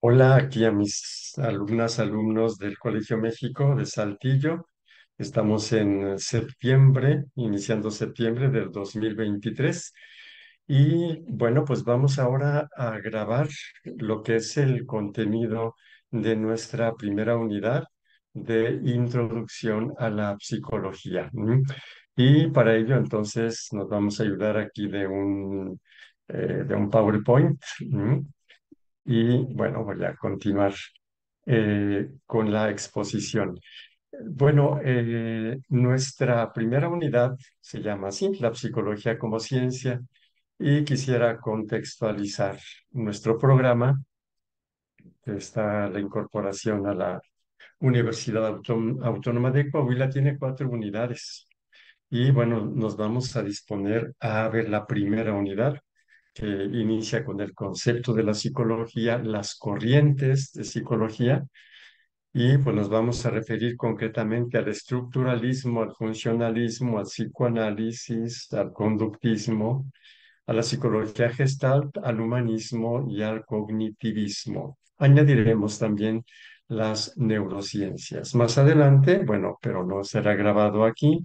Hola, aquí a mis alumnas, alumnos del Colegio México de Saltillo. Estamos en septiembre, iniciando septiembre del 2023. Y bueno, pues vamos ahora a grabar lo que es el contenido de nuestra primera unidad de introducción a la psicología. Y para ello, entonces, nos vamos a ayudar aquí de un PowerPoint. Y bueno, voy a continuar con la exposición. Bueno, nuestra primera unidad se llama así, la psicología como ciencia, y quisiera contextualizar nuestro programa, que está la incorporación a la Universidad Autónoma de Coahuila, tiene 4 unidades. Y bueno, nos vamos a disponer a ver la primera unidad, que inicia con el concepto de la psicología, las corrientes de psicología, y pues nos vamos a referir concretamente al estructuralismo, al funcionalismo, al psicoanálisis, al conductismo, a la psicología gestalt, al humanismo y al cognitivismo. Añadiremos también las neurociencias. Más adelante, bueno, pero no será grabado aquí,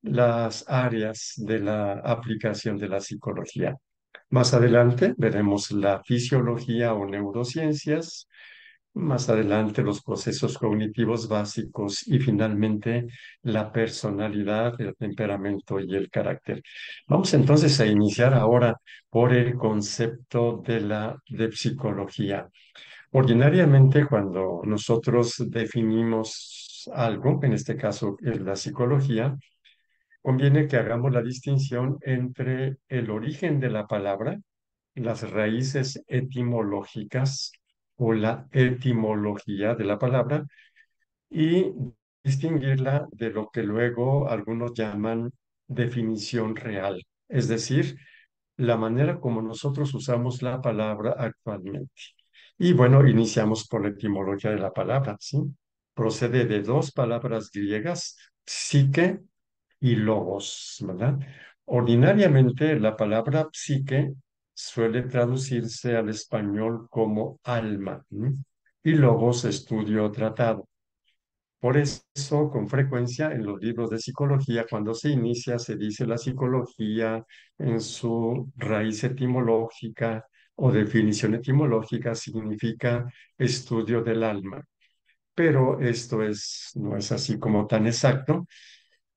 las áreas de la aplicación de la psicología. Más adelante veremos la fisiología o neurociencias, más adelante los procesos cognitivos básicos y finalmente la personalidad, el temperamento y el carácter. Vamos entonces a iniciar ahora por el concepto de psicología. Ordinariamente, cuando nosotros definimos algo, en este caso la psicología, conviene que hagamos la distinción entre el origen de la palabra, las raíces etimológicas o la etimología de la palabra, y distinguirla de lo que luego algunos llaman definición real, es decir, la manera como nosotros usamos la palabra actualmente. Y bueno, iniciamos por la etimología de la palabra, ¿sí? Procede de dos palabras griegas, psique y logos, ¿verdad? Ordinariamente la palabra psique suele traducirse al español como alma, ¿m? Y logos estudio tratado. Por eso, con frecuencia en los libros de psicología, cuando se inicia, se dice la psicología en su raíz etimológica o definición etimológica significa estudio del alma. Pero esto no es así como tan exacto,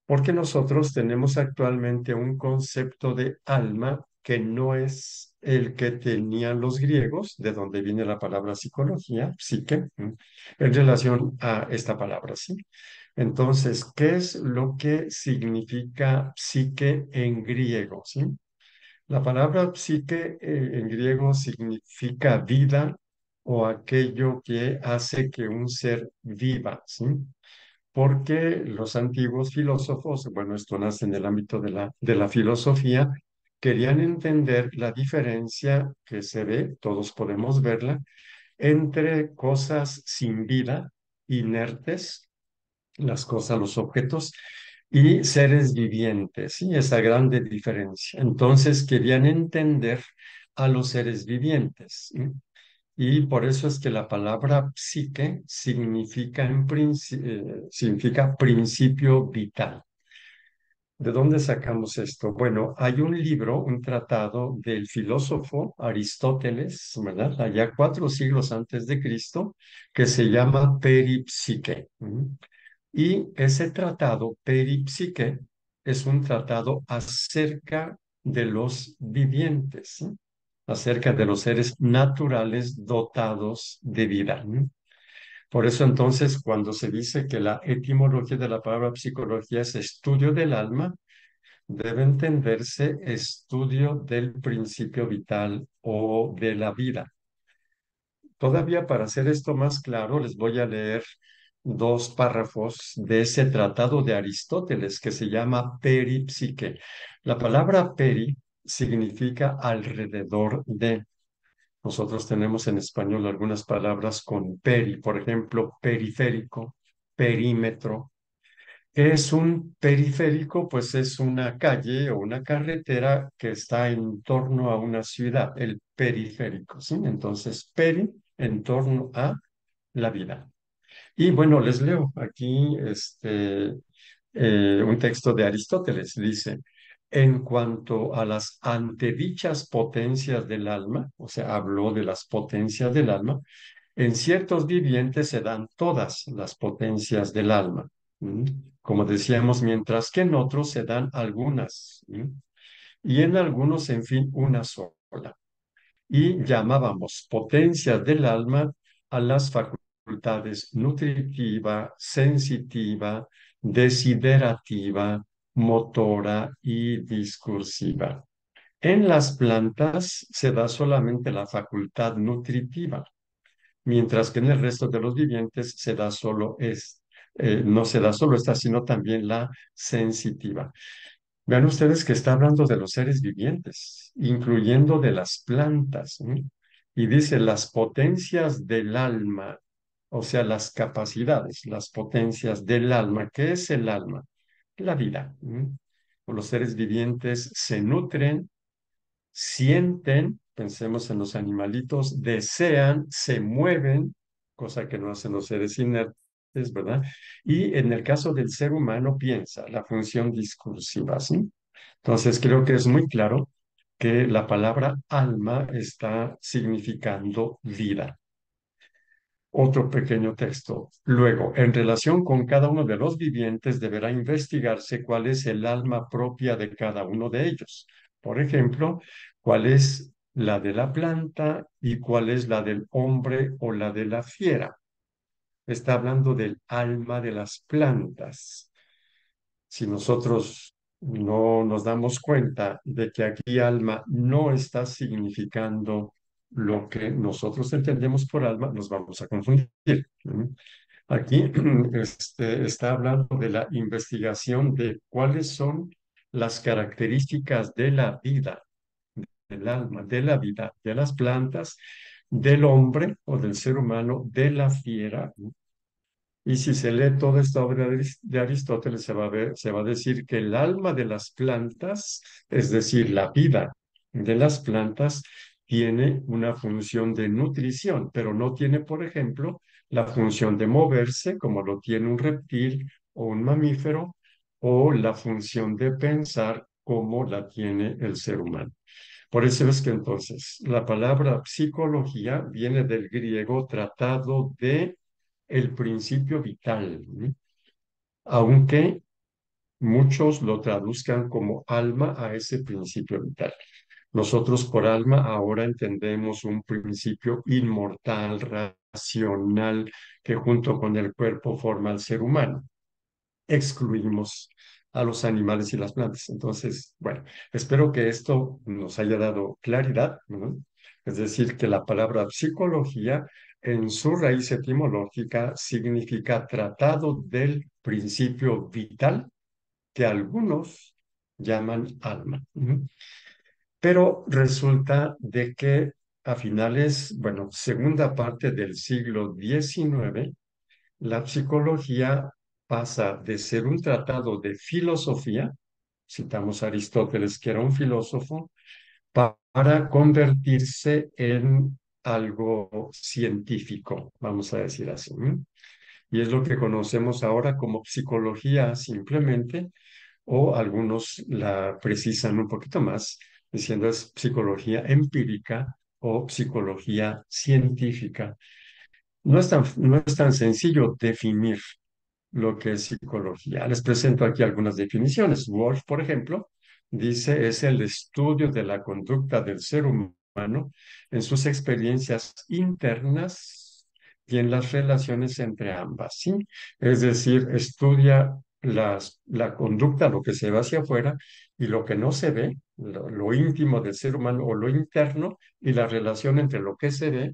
porque nosotros tenemos actualmente un concepto de alma que no es el que tenían los griegos, de donde viene la palabra psicología, psique, en relación a esta palabra, ¿sí? Entonces, ¿qué es lo que significa psique en griego, sí? La palabra psique en griego significa vida o aquello que hace que un ser viva, ¿sí? Porque los antiguos filósofos, bueno, esto nace en el ámbito de la filosofía, querían entender la diferencia que se ve, todos podemos verla, entre cosas sin vida, inertes, las cosas, los objetos, y seres vivientes, ¿sí? Esa grande diferencia. Entonces querían entender a los seres vivientes, ¿sí? Y por eso es que la palabra psique significa principio vital. ¿De dónde sacamos esto? Bueno, hay un libro, un tratado del filósofo Aristóteles, ¿verdad? Allá 4 siglos antes de Cristo, que se llama Peripsique. Y ese tratado, Peripsique, es un tratado acerca de los vivientes, ¿sí? Acerca de los seres naturales dotados de vida, ¿no? Por eso entonces, cuando se dice que la etimología de la palabra psicología es estudio del alma, debe entenderse estudio del principio vital o de la vida. Todavía para hacer esto más claro, les voy a leer 2 párrafos de ese tratado de Aristóteles que se llama Peripsique. La palabra peri significa alrededor de. Nosotros tenemos en español algunas palabras con peri, por ejemplo, periférico, perímetro. ¿Qué es un periférico? Pues es una calle o una carretera que está en torno a una ciudad, el periférico, ¿sí? Entonces, peri en torno a la vida. Y bueno, les leo aquí un texto de Aristóteles. Dice, en cuanto a las antedichas potencias del alma, o sea, habló de las potencias del alma, en ciertos vivientes se dan todas las potencias del alma, ¿m? Como decíamos, mientras que en otros se dan algunas, ¿m? Y en algunos, en fin, una sola. Y llamábamos potencias del alma a las facultades nutritiva, sensitiva, desiderativa, motora y discursiva. En las plantas se da solamente la facultad nutritiva, mientras que en el resto de los vivientes se da solo no se da solo esta, sino también la sensitiva. Vean ustedes que está hablando de los seres vivientes, incluyendo de las plantas, ¿no? Y dice las potencias del alma, o sea, las capacidades, las potencias del alma. ¿Qué es el alma? La vida, ¿no? Los seres vivientes se nutren, sienten, pensemos en los animalitos, desean, se mueven, cosa que no hacen los seres inertes, ¿verdad? Y en el caso del ser humano, piensa la función discursiva, ¿sí? Entonces, creo que es muy claro que la palabra alma está significando vida. Otro pequeño texto. Luego, en relación con cada uno de los vivientes, deberá investigarse cuál es el alma propia de cada uno de ellos. Por ejemplo, cuál es la de la planta y cuál es la del hombre o la de la fiera. Está hablando del alma de las plantas. Si nosotros no nos damos cuenta de que aquí alma no está significando lo que nosotros entendemos por alma, nos vamos a confundir. ¿No? Aquí está hablando de la investigación de cuáles son las características de la vida, del alma, de la vida, de las plantas, del hombre o del ser humano, de la fiera. ¿No? Y si se lee toda esta obra de Aristóteles, se va a decir que el alma de las plantas, es decir, la vida de las plantas, tiene una función de nutrición, pero no tiene, por ejemplo, la función de moverse, como lo tiene un reptil o un mamífero, o la función de pensar, como la tiene el ser humano. Por eso es que entonces la palabra psicología viene del griego tratado de el principio vital, ¿no? Aunque muchos lo traduzcan como alma a ese principio vital. Nosotros por alma ahora entendemos un principio inmortal, racional, que junto con el cuerpo forma al ser humano. Excluimos a los animales y las plantas. Entonces, bueno, espero que esto nos haya dado claridad, ¿no? Es decir, que la palabra psicología en su raíz etimológica significa tratado del principio vital que algunos llaman alma. ¿No? Pero resulta de que a finales, bueno, segunda parte del siglo XIX, la psicología pasa de ser un tratado de filosofía, citamos a Aristóteles, que era un filósofo, para convertirse en algo científico, vamos a decir así. ¿No? Y es lo que conocemos ahora como psicología simplemente, o algunos la precisan un poquito más, diciendo es psicología empírica o psicología científica. No es tan sencillo definir lo que es psicología. Les presento aquí algunas definiciones. Wolf, por ejemplo, dice es el estudio de la conducta del ser humano en sus experiencias internas y en las relaciones entre ambas, ¿sí? Es decir, estudia la conducta, lo que se ve hacia afuera y lo que no se ve, lo íntimo del ser humano o lo interno y la relación entre lo que se ve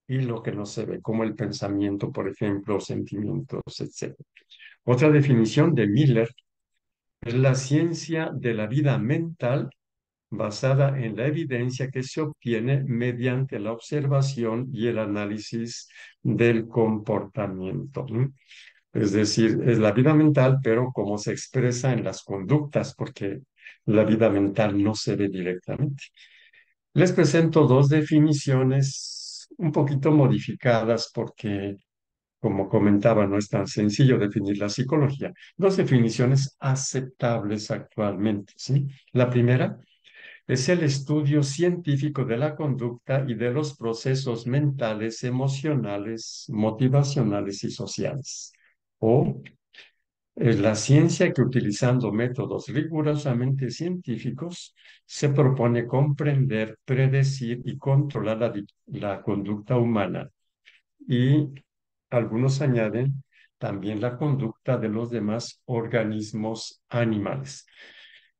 y lo que no se ve, como el pensamiento, por ejemplo, sentimientos, etc. Otra definición de Miller es la ciencia de la vida mental basada en la evidencia que se obtiene mediante la observación y el análisis del comportamiento. ¿No? Es decir, es la vida mental, pero cómo se expresa en las conductas, porque la vida mental no se ve directamente. Les presento dos definiciones un poquito modificadas porque, como comentaba, no es tan sencillo definir la psicología. Dos definiciones aceptables actualmente, ¿sí? La primera es el estudio científico de la conducta y de los procesos mentales, emocionales, motivacionales y sociales. O es la ciencia que utilizando métodos rigurosamente científicos se propone comprender, predecir y controlar la conducta humana. Y algunos añaden también la conducta de los demás organismos animales.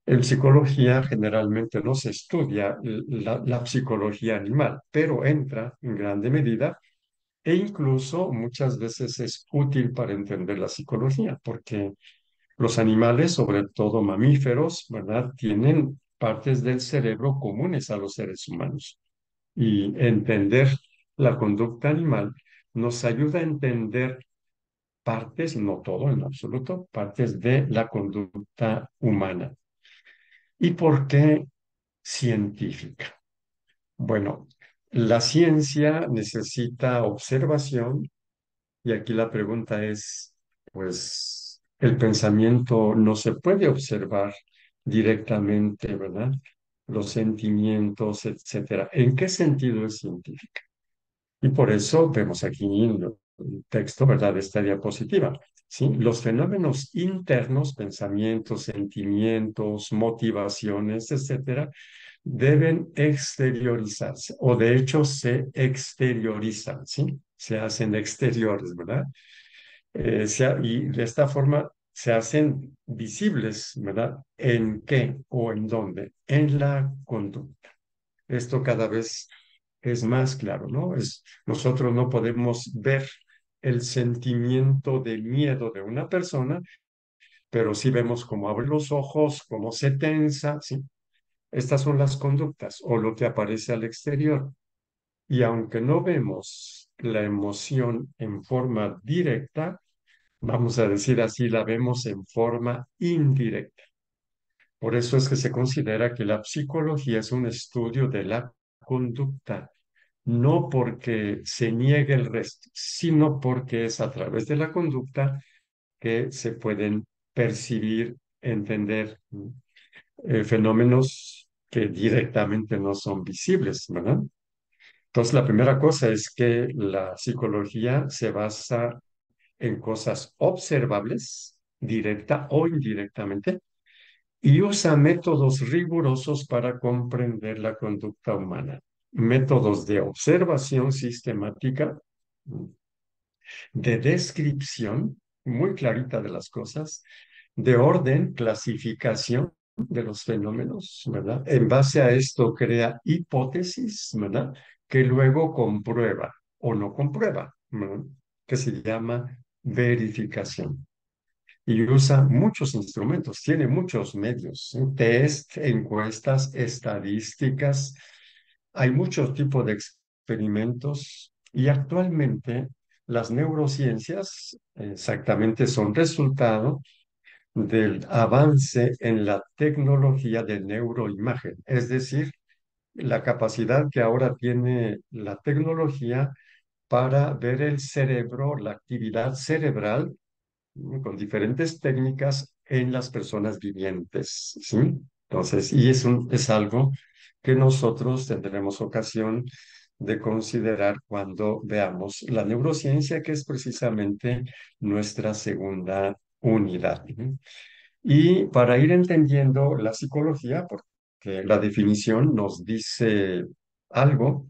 En psicología generalmente no se estudia la psicología animal, pero entra en grande medida e incluso muchas veces es útil para entender la psicología, porque los animales, sobre todo mamíferos, ¿verdad?, tienen partes del cerebro comunes a los seres humanos. Y entender la conducta animal nos ayuda a entender partes, no todo en absoluto, partes de la conducta humana. ¿Y por qué científica? Bueno, la ciencia necesita observación y aquí la pregunta es, pues, el pensamiento no se puede observar directamente, ¿verdad? Los sentimientos, etcétera. ¿En qué sentido es científica? Y por eso vemos aquí en el texto, ¿verdad?, de esta diapositiva, ¿sí? Los fenómenos internos, pensamientos, sentimientos, motivaciones, etcétera, deben exteriorizarse, o de hecho se exteriorizan, ¿sí? Se hacen exteriores, ¿verdad? Y de esta forma se hacen visibles, ¿verdad? ¿En qué o en dónde? En la conducta. Esto cada vez es más claro, ¿no? Nosotros no podemos ver el sentimiento de miedo de una persona, pero sí vemos cómo abre los ojos, cómo se tensa, ¿sí? Estas son las conductas o lo que aparece al exterior. Y aunque no vemos la emoción en forma directa, vamos a decir así, la vemos en forma indirecta. Por eso es que se considera que la psicología es un estudio de la conducta, no porque se niegue el resto, sino porque es a través de la conducta que se pueden percibir, entender fenómenos que directamente no son visibles, ¿verdad? Entonces, la primera cosa es que la psicología se basa en cosas observables, directa o indirectamente, y usa métodos rigurosos para comprender la conducta humana. Métodos de observación sistemática, de descripción muy clarita de las cosas, de orden, clasificación de los fenómenos, ¿verdad? En base a esto crea hipótesis, ¿verdad? Que luego comprueba o no comprueba, ¿verdad? Que se llama verificación. Y usa muchos instrumentos, tiene muchos medios, test, encuestas, estadísticas. Hay muchos tipos de experimentos y actualmente las neurociencias exactamente son resultado del avance en la tecnología de neuroimagen, es decir, la capacidad que ahora tiene la tecnología para ver el cerebro, la actividad cerebral con diferentes técnicas en las personas vivientes, ¿sí? Entonces, y es algo que nosotros tendremos ocasión de considerar cuando veamos la neurociencia, que es precisamente nuestra segunda unidad. ¿No? Y para ir entendiendo la psicología, porque la definición nos dice algo,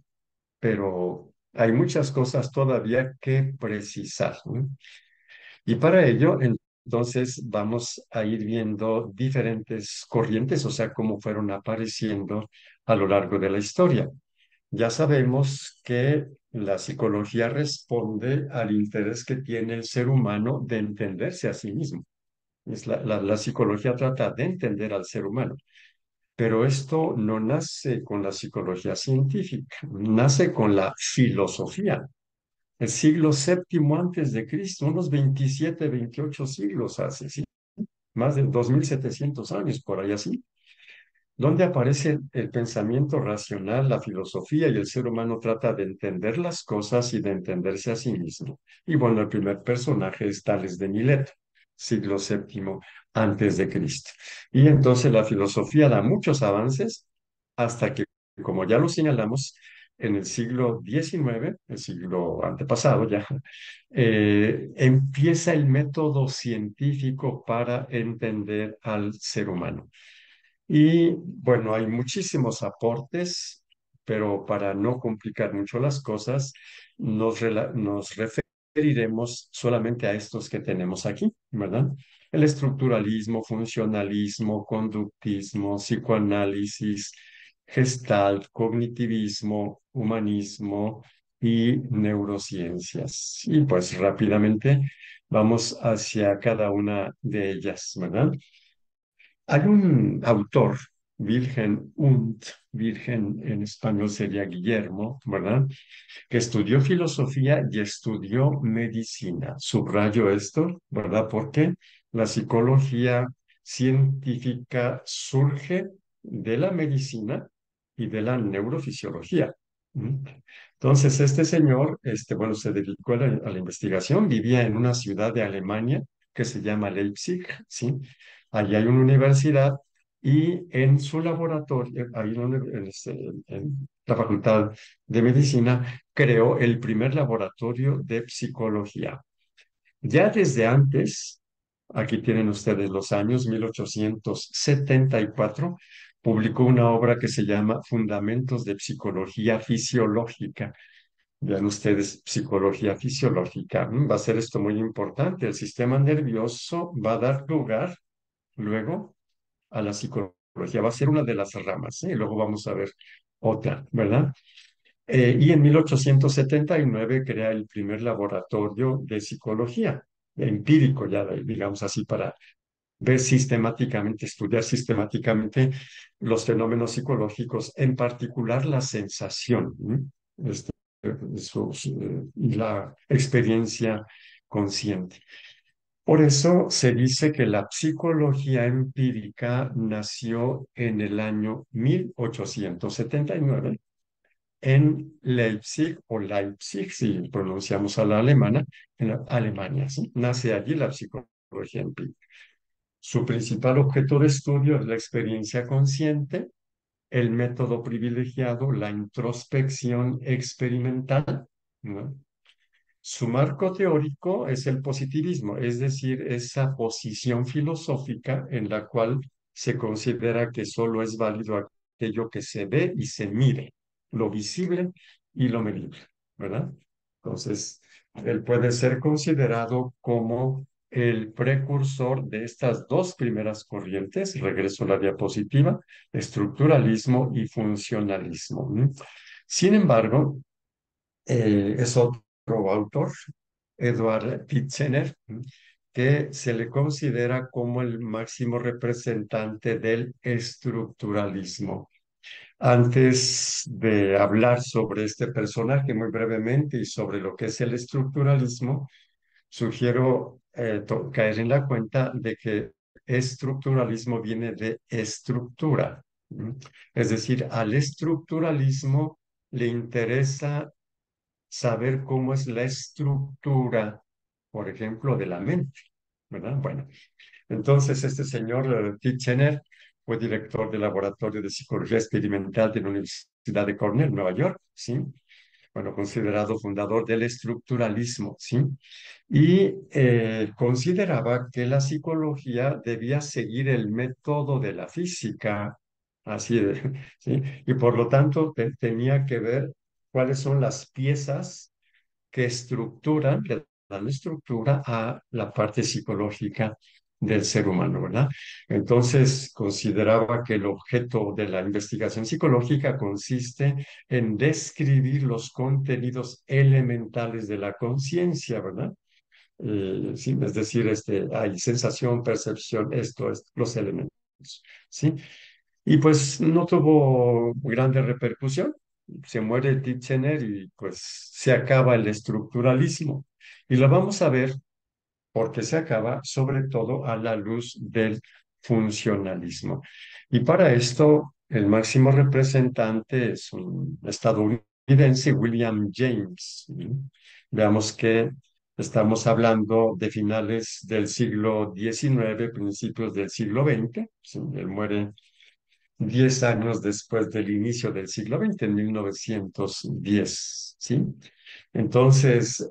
pero hay muchas cosas todavía que precisar. ¿No? Y para ello, entonces, vamos a ir viendo diferentes corrientes, o sea, cómo fueron apareciendo a lo largo de la historia. Ya sabemos que la psicología responde al interés que tiene el ser humano de entenderse a sí mismo. La psicología trata de entender al ser humano, pero esto no nace con la psicología científica, nace con la filosofía. El siglo séptimo antes de Cristo, unos 27, 28 siglos hace, ¿sí? Más de 2700 años, por ahí así. donde aparece el pensamiento racional, la filosofía y el ser humano trata de entender las cosas y de entenderse a sí mismo. Y bueno, el primer personaje es Tales de Mileto, siglo séptimo antes de Cristo. Y entonces la filosofía da muchos avances hasta que, como ya lo señalamos, en el siglo XIX, el siglo antepasado ya, empieza el método científico para entender al ser humano. Y bueno, hay muchísimos aportes, pero para no complicar mucho las cosas, nos referiremos solamente a estos que tenemos aquí, ¿verdad? El estructuralismo, funcionalismo, conductismo, psicoanálisis, gestalt, cognitivismo, humanismo y neurociencias. Y pues rápidamente vamos hacia cada una de ellas, ¿verdad? Hay un autor, Wilhelm Wundt, Virgen en español sería Guillermo, ¿verdad? Que estudió filosofía y estudió medicina. Subrayo esto, ¿verdad? Porque la psicología científica surge de la medicina y de la neurofisiología. ¿Mm? Entonces, este señor, bueno, se dedicó a la investigación, vivía en una ciudad de Alemania que se llama Leipzig, ¿sí? Allí hay una universidad y en su laboratorio, ahí en la Facultad de Medicina, creó el primer laboratorio de psicología. Ya desde antes, aquí tienen ustedes los años 1874, publicó una obra que se llama Fundamentos de Psicología Fisiológica. Vean ustedes, psicología fisiológica. Va a ser esto muy importante. El sistema nervioso va a dar lugar luego a la psicología. Va a ser una de las ramas, ¿eh? Y luego vamos a ver otra, ¿verdad? Y en 1879 crea el primer laboratorio de psicología, empírico ya, digamos así, para ver sistemáticamente, estudiar sistemáticamente los fenómenos psicológicos, en particular la sensación, ¿no? Este, y la experiencia consciente. Por eso se dice que la psicología empírica nació en el año 1879 en Leipzig o Leipzig, si pronunciamos a la alemana, en Alemania, ¿sí? Nace allí la psicología empírica. Su principal objeto de estudio es la experiencia consciente, el método privilegiado, la introspección experimental, ¿no? Su marco teórico es el positivismo, es decir, esa posición filosófica en la cual se considera que solo es válido aquello que se ve y se mide, lo visible y lo medible, ¿verdad? Entonces, él puede ser considerado como el precursor de estas dos primeras corrientes, regreso a la diapositiva, estructuralismo y funcionalismo. Sin embargo, es otro autor, Edward Titchener, que se le considera como el máximo representante del estructuralismo. Antes de hablar sobre este personaje muy brevemente y sobre lo que es el estructuralismo, sugiero caer en la cuenta de que estructuralismo viene de estructura. ¿M? Es decir, al estructuralismo le interesa saber cómo es la estructura, por ejemplo, de la mente, ¿verdad? Bueno, entonces este señor Titchener fue director del Laboratorio de Psicología Experimental de la Universidad de Cornell, Nueva York, ¿sí? Bueno, considerado fundador del estructuralismo, ¿sí? Y consideraba que la psicología debía seguir el método de la física, así de, ¿sí? Y por lo tanto tenía que ver cuáles son las piezas que estructuran, le dan estructura a la parte psicológica del ser humano, ¿verdad? Entonces, consideraba que el objeto de la investigación psicológica consiste en describir los contenidos elementales de la conciencia, ¿verdad? Sí, es decir, hay sensación, percepción, los elementos, ¿sí? Y pues no tuvo grande repercusión. Se muere Titchener y pues se acaba el estructuralismo. Y lo vamos a ver porque se acaba sobre todo a la luz del funcionalismo. Y para esto, el máximo representante es un estadounidense, William James. ¿Sí? Veamos que estamos hablando de finales del siglo XIX, principios del siglo XX. ¿Sí? Él muere 10 años después del inicio del siglo XX, en 1910, ¿sí? Entonces,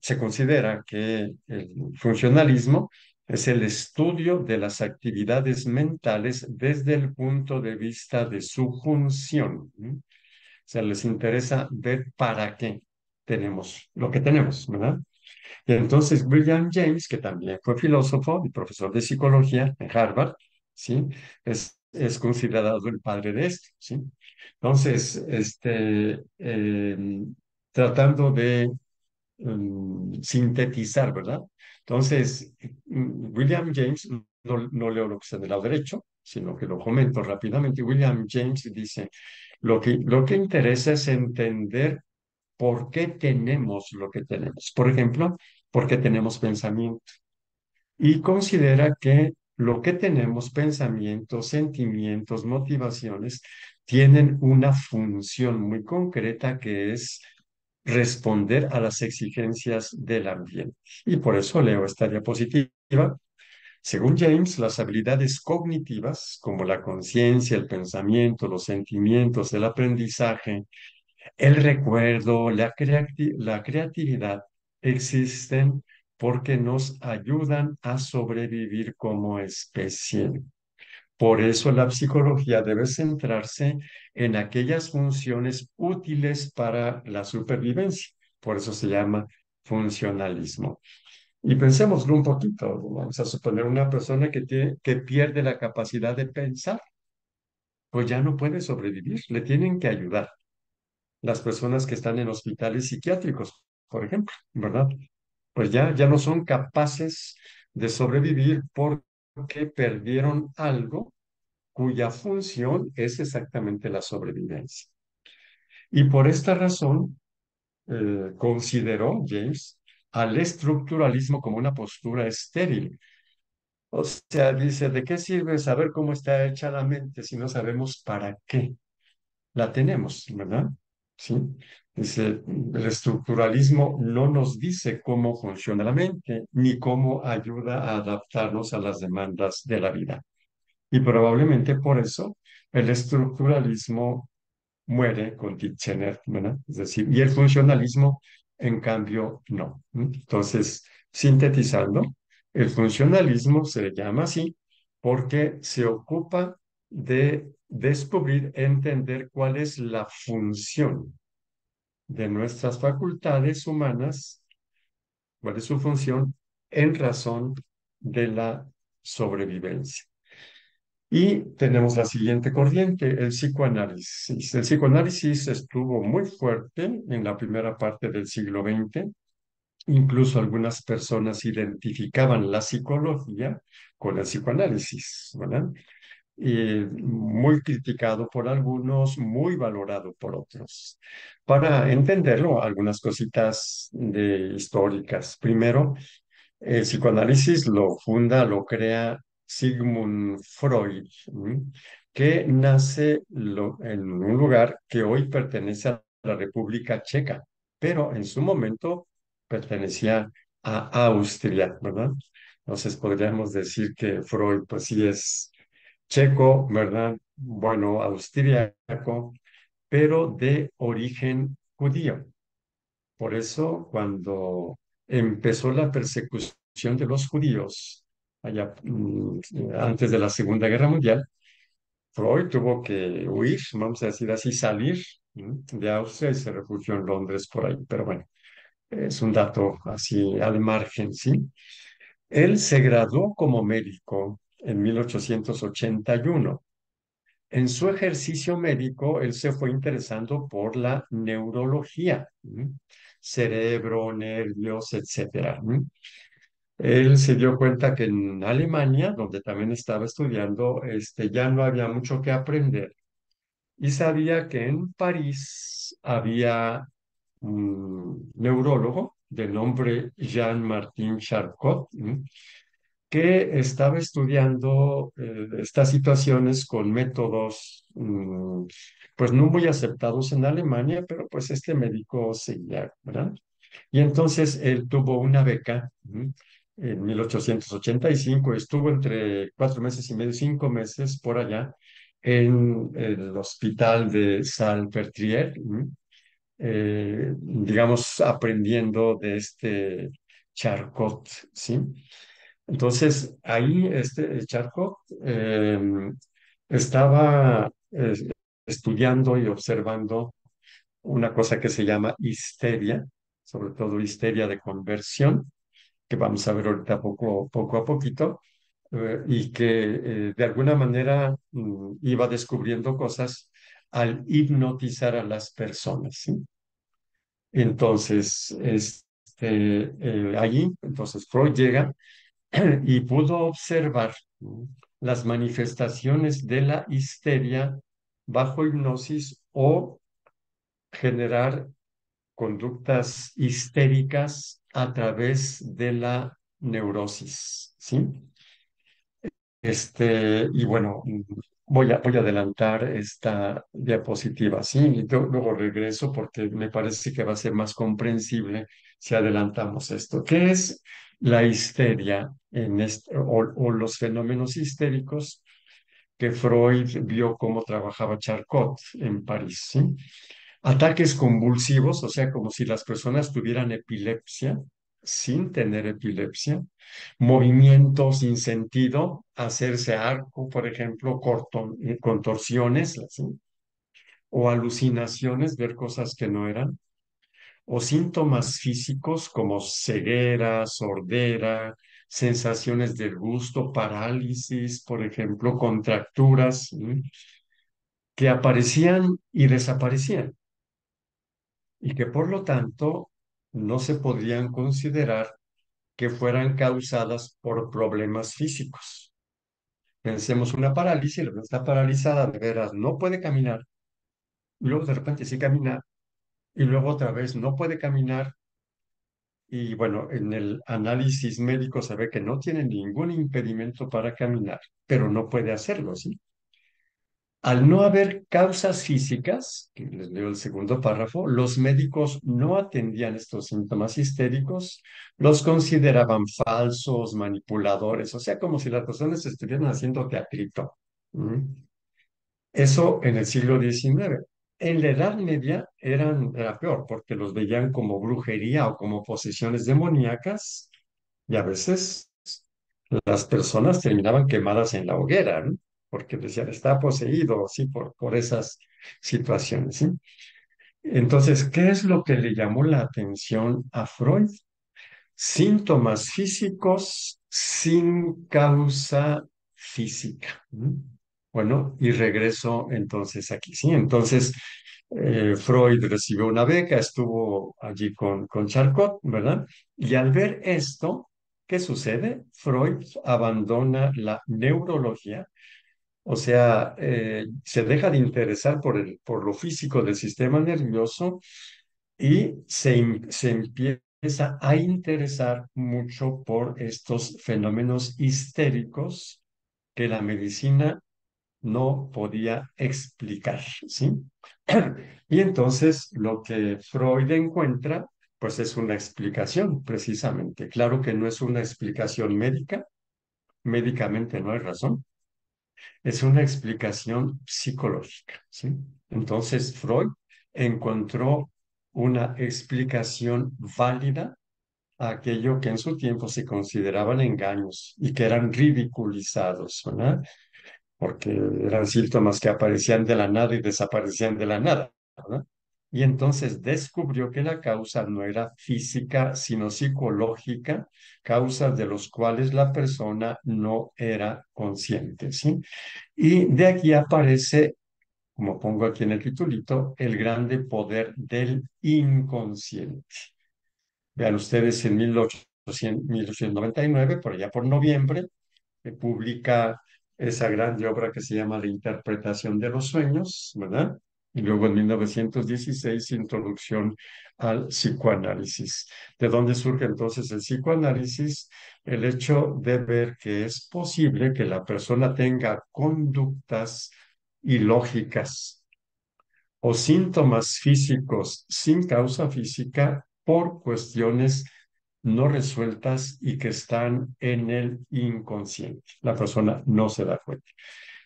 se considera que el funcionalismo es el estudio de las actividades mentales desde el punto de vista de su función. ¿Sí? O sea, les interesa ver para qué tenemos lo que tenemos, ¿verdad? Y entonces William James, que también fue filósofo y profesor de psicología en Harvard, ¿sí? Es considerado el padre de esto, ¿sí? Entonces, tratando de sintetizar, ¿verdad? Entonces, William James, no leo lo que está del lado derecho, sino que lo comento rápidamente. William James dice, lo que interesa es entender por qué tenemos lo que tenemos. Por ejemplo, por qué tenemos pensamiento. Y considera que lo que tenemos, pensamientos, sentimientos, motivaciones, tienen una función muy concreta que es responder a las exigencias del ambiente. Y por eso leo esta diapositiva. Según James, las habilidades cognitivas, como la conciencia, el pensamiento, los sentimientos, el aprendizaje, el recuerdo, la creatividad existen porque nos ayudan a sobrevivir como especie. Por eso la psicología debe centrarse en aquellas funciones útiles para la supervivencia. Por eso se llama funcionalismo. Y pensémoslo un poquito. Vamos a suponer una persona que pierde la capacidad de pensar, pues ya no puede sobrevivir, le tienen que ayudar las personas que están en hospitales psiquiátricos, por ejemplo, ¿verdad? Pues ya no son capaces de sobrevivir porque perdieron algo cuya función es exactamente la sobrevivencia. Y por esta razón, consideró James al estructuralismo como una postura estéril. O sea, dice, ¿de qué sirve saber cómo está hecha la mente si no sabemos para qué la tenemos, ¿verdad? ¿Sí? Dice, el estructuralismo no nos dice cómo funciona la mente, ni cómo ayuda a adaptarnos a las demandas de la vida. Y probablemente por eso el estructuralismo muere con Titchener, ¿verdad? Es decir, y el funcionalismo, en cambio, no. Entonces, sintetizando, el funcionalismo se le llama así porque se ocupa de descubrir, entender cuál es la función de nuestras facultades humanas, cuál es su función en razón de la sobrevivencia. Y tenemos la siguiente corriente, el psicoanálisis. El psicoanálisis estuvo muy fuerte en la primera parte del siglo XX. Incluso algunas personas identificaban la psicología con el psicoanálisis, ¿verdad? Y muy criticado por algunos, muy valorado por otros. Para entenderlo, algunas cositas históricas. Primero, el psicoanálisis lo funda, lo crea Sigmund Freud, ¿m? Que nace en un lugar que hoy pertenece a la República Checa, pero en su momento pertenecía a Austria, ¿verdad? Entonces podríamos decir que Freud, pues sí es checo, ¿verdad? Bueno, austríaco, pero de origen judío. Por eso, cuando empezó la persecución de los judíos, allá, antes de la Segunda Guerra Mundial, Freud tuvo que huir, vamos a decir así, salir de Austria y se refugió en Londres por ahí. Pero bueno, es un dato así al margen, ¿sí? Él se graduó como médico en 1881. En su ejercicio médico, él se fue interesando por la neurología, cerebro, nervios, etcétera. Él se dio cuenta que en Alemania, donde también estaba estudiando, ya no había mucho que aprender y sabía que en París había un neurólogo de nombre Jean-Martin Charcot, que estaba estudiando estas situaciones con métodos pues no muy aceptados en Alemania, pero pues este médico seguía, ¿verdad? Y entonces él tuvo una beca en 1885, estuvo entre 4 meses y medio, 5 meses por allá en el hospital de Salpêtrière, digamos, aprendiendo de este Charcot, ¿sí? Entonces, ahí este Charcot estaba estudiando y observando una cosa que se llama histeria, sobre todo histeria de conversión, que vamos a ver ahorita poco a poquito, y que de alguna manera iba descubriendo cosas al hipnotizar a las personas, ¿sí? Entonces, allí, entonces Freud llega y pudo observar las manifestaciones de la histeria bajo hipnosis o generar conductas histéricas a través de la neurosis, ¿sí? Y bueno, voy a adelantar esta diapositiva, ¿sí? Y luego regreso porque me parece que va a ser más comprensible si adelantamos esto. ¿Qué es la histeria o los fenómenos histéricos que Freud vio cómo trabajaba Charcot en París, ¿sí? Ataques convulsivos, o sea, como si las personas tuvieran epilepsia sin tener epilepsia, movimientos sin sentido, hacerse arco, por ejemplo, contorsiones, ¿sí? O alucinaciones, ver cosas que no eran, o síntomas físicos como ceguera, sordera, sensaciones del gusto, parálisis, por ejemplo, contracturas, ¿sí? Que aparecían y desaparecían y que por lo tanto no se podrían considerar que fueran causadas por problemas físicos. Pensemos una parálisis, la persona está paralizada, de veras, no puede caminar, y luego de repente sí camina, y luego otra vez no puede caminar, y bueno, en el análisis médico se ve que no tiene ningún impedimento para caminar, pero no puede hacerlo, ¿sí? Al no haber causas físicas, que les leo el segundo párrafo, los médicos no atendían estos síntomas histéricos, los consideraban falsos, manipuladores, o sea, como si las personas estuvieran haciendo teatrito. ¿Mm? Eso en el siglo XIX. En la Edad Media era peor, porque los veían como brujería o como posesiones demoníacas, y a veces las personas terminaban quemadas en la hoguera, ¿no? Porque decían, está poseído, sí, por esas situaciones, ¿sí? Entonces, ¿qué es lo que le llamó la atención a Freud? Síntomas físicos sin causa física. ¿No? Bueno, y regreso entonces aquí, ¿sí? Entonces, Freud recibió una beca, estuvo allí con Charcot, ¿verdad? Y al ver esto, ¿qué sucede? Freud abandona la neurología, o sea, se deja de interesar por lo físico del sistema nervioso y se empieza a interesar mucho por estos fenómenos histéricos que la medicina no podía explicar, ¿sí? Y entonces lo que Freud encuentra, pues es una explicación, precisamente. Claro que no es una explicación médica, médicamente no hay razón, es una explicación psicológica, ¿sí? Entonces Freud encontró una explicación válida a aquello que en su tiempo se consideraban engaños y que eran ridiculizados, ¿verdad? Porque eran síntomas que aparecían de la nada y desaparecían de la nada, ¿verdad? Y entonces descubrió que la causa no era física, sino psicológica, causas de los cuales la persona no era consciente, ¿sí? Y de aquí aparece, como pongo aquí en el titulito, el grande poder del inconsciente. Vean ustedes en 1899, por allá por noviembre, publica esa grande obra que se llama La interpretación de los sueños, ¿verdad? Y luego en 1916, Introducción al psicoanálisis. ¿De dónde surge entonces el psicoanálisis? el hecho de ver que es posible que la persona tenga conductas ilógicas o síntomas físicos sin causa física por cuestiones no resueltas y que están en el inconsciente. La persona no se da cuenta.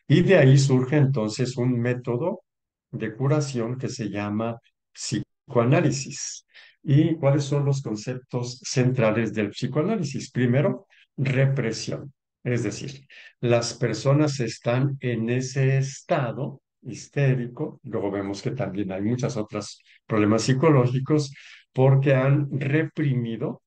Y de ahí surge entonces un método de curación que se llama psicoanálisis. ¿Y cuáles son los conceptos centrales del psicoanálisis? Primero, represión. Es decir, las personas están en ese estado histérico, luego vemos que también hay muchos otros problemas psicológicos porque han reprimido,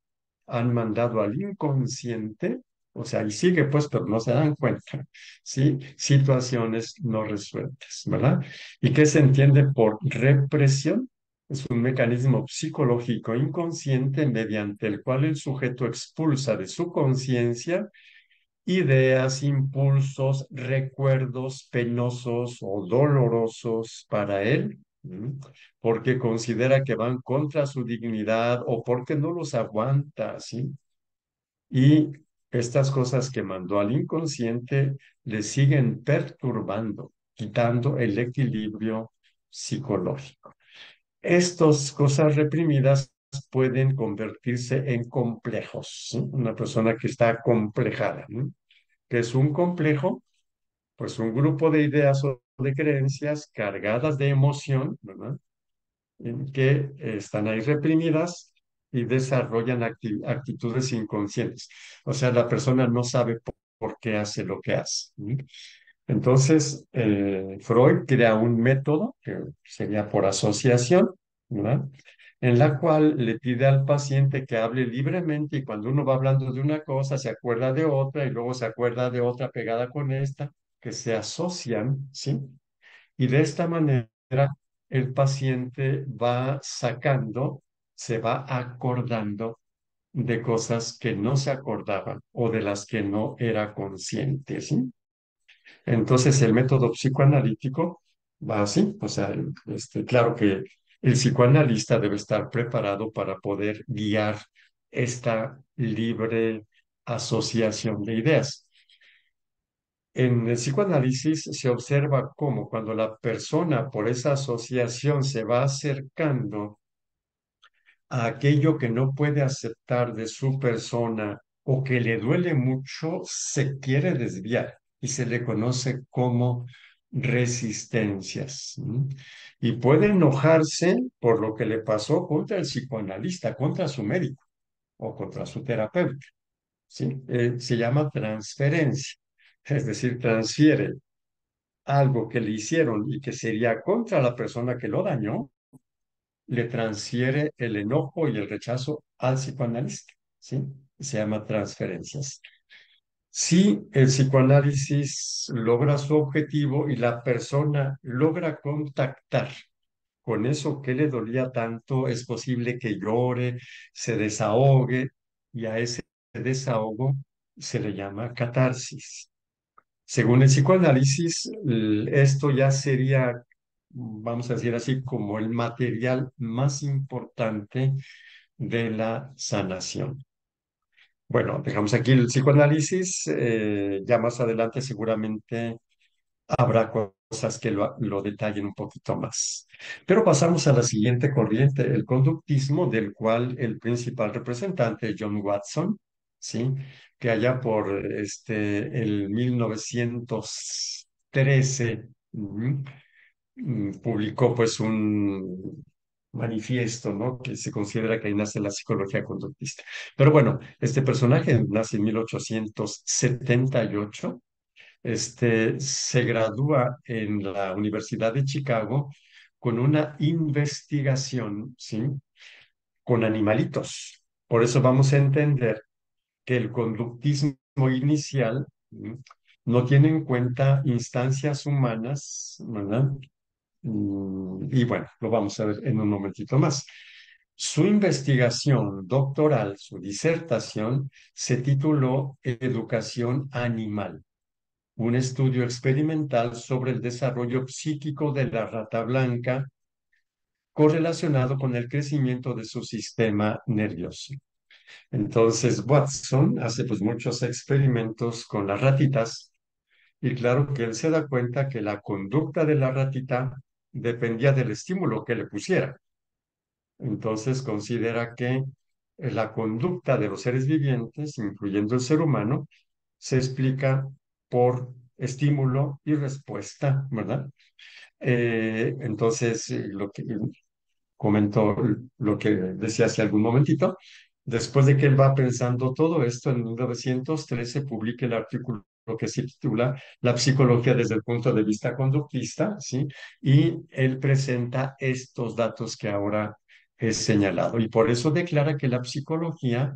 han mandado al inconsciente, o sea, y sigue pues, pero no se dan cuenta, ¿sí? Situaciones no resueltas, ¿verdad? ¿Y qué se entiende por represión? Es un mecanismo psicológico inconsciente mediante el cual el sujeto expulsa de su conciencia ideas, impulsos, recuerdos penosos o dolorosos para él, ¿m? Porque considera que van contra su dignidad o porque no los aguanta, ¿sí? Y estas cosas que mandó al inconsciente le siguen perturbando, quitando el equilibrio psicológico. Estas cosas reprimidas pueden convertirse en complejos, ¿sí? Una persona que está complejada, ¿no? Que es un complejo, pues un grupo de ideas o de creencias cargadas de emoción, ¿verdad? En que están ahí reprimidas y desarrollan actitudes inconscientes. O sea, la persona no sabe por qué hace lo que hace. ¿Sí? Entonces, Freud crea un método que sería por asociación, ¿verdad? En la cual le pide al paciente que hable libremente y cuando uno va hablando de una cosa se acuerda de otra y luego se acuerda de otra pegada con esta, que se asocian, ¿sí? Y de esta manera el paciente va sacando, se va acordando de cosas que no se acordaban o de las que no era consciente, ¿sí? Entonces el método psicoanalítico va así, o sea, claro que el psicoanalista debe estar preparado para poder guiar esta libre asociación de ideas. En el psicoanálisis se observa cómo cuando la persona por esa asociación se va acercando a aquello que no puede aceptar de su persona o que le duele mucho, se quiere desviar y se le conoce como resistencias. ¿M? Y puede enojarse por lo que le pasó contra el psicoanalista, contra su médico o contra su terapeuta. ¿Sí? Se llama transferencia, es decir, transfiere algo que le hicieron y que sería contra la persona que lo dañó, le transfiere el enojo y el rechazo al psicoanalista, ¿sí? Se llama transferencias. Si el psicoanálisis logra su objetivo y la persona logra contactar con eso que le dolía tanto, es posible que llore, se desahogue y a ese desahogo se le llama catarsis. Según el psicoanálisis, esto ya sería, vamos a decir así, como el material más importante de la sanación. Bueno, dejamos aquí el psicoanálisis, ya más adelante seguramente habrá cosas que lo detallen un poquito más. Pero pasamos a la siguiente corriente, el conductismo, del cual el principal representante es John Watson, ¿sí? Que allá por el 1913 publicó pues un manifiesto, ¿no? Que se considera que ahí nace la psicología conductista. Pero bueno, este personaje nace en 1878, se gradúa en la Universidad de Chicago con una investigación, ¿sí? Con animalitos. Por eso vamos a entender que el conductismo inicial, ¿sí? No tiene en cuenta instancias humanas, ¿verdad? Y bueno, lo vamos a ver en un momentito más. Su investigación doctoral, su disertación, se tituló Educación Animal, un estudio experimental sobre el desarrollo psíquico de la rata blanca correlacionado con el crecimiento de su sistema nervioso. Entonces Watson hace pues muchos experimentos con las ratitas y claro que él se da cuenta que la conducta de la ratita dependía del estímulo que le pusiera. Entonces considera que la conducta de los seres vivientes, incluyendo el ser humano, se explica por estímulo y respuesta, ¿verdad? Entonces, lo que comentó, lo que decía hace algún momentito, después de que él va pensando todo esto, en 1913 publica el artículo que se titula La psicología desde el punto de vista conductista, ¿sí? Y él presenta estos datos que ahora he señalado. Y por eso declara que la psicología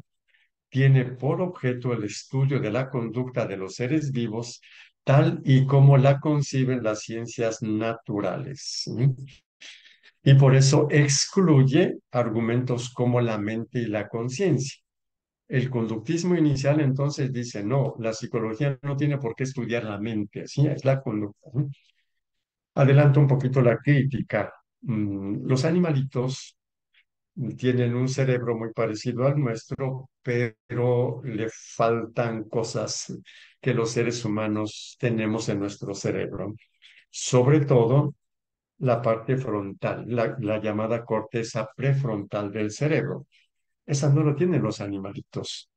tiene por objeto el estudio de la conducta de los seres vivos tal y como la conciben las ciencias naturales. ¿Sí? Y por eso excluye argumentos como la mente y la conciencia. El conductismo inicial entonces dice, no, la psicología no tiene por qué estudiar la mente, ¿sí? Es la conducta. ¿Sí? Adelanto un poquito la crítica. Los animalitos tienen un cerebro muy parecido al nuestro, pero le faltan cosas que los seres humanos tenemos en nuestro cerebro. Sobre todo la parte frontal, la llamada corteza prefrontal del cerebro. Esa no lo tienen los animalitos.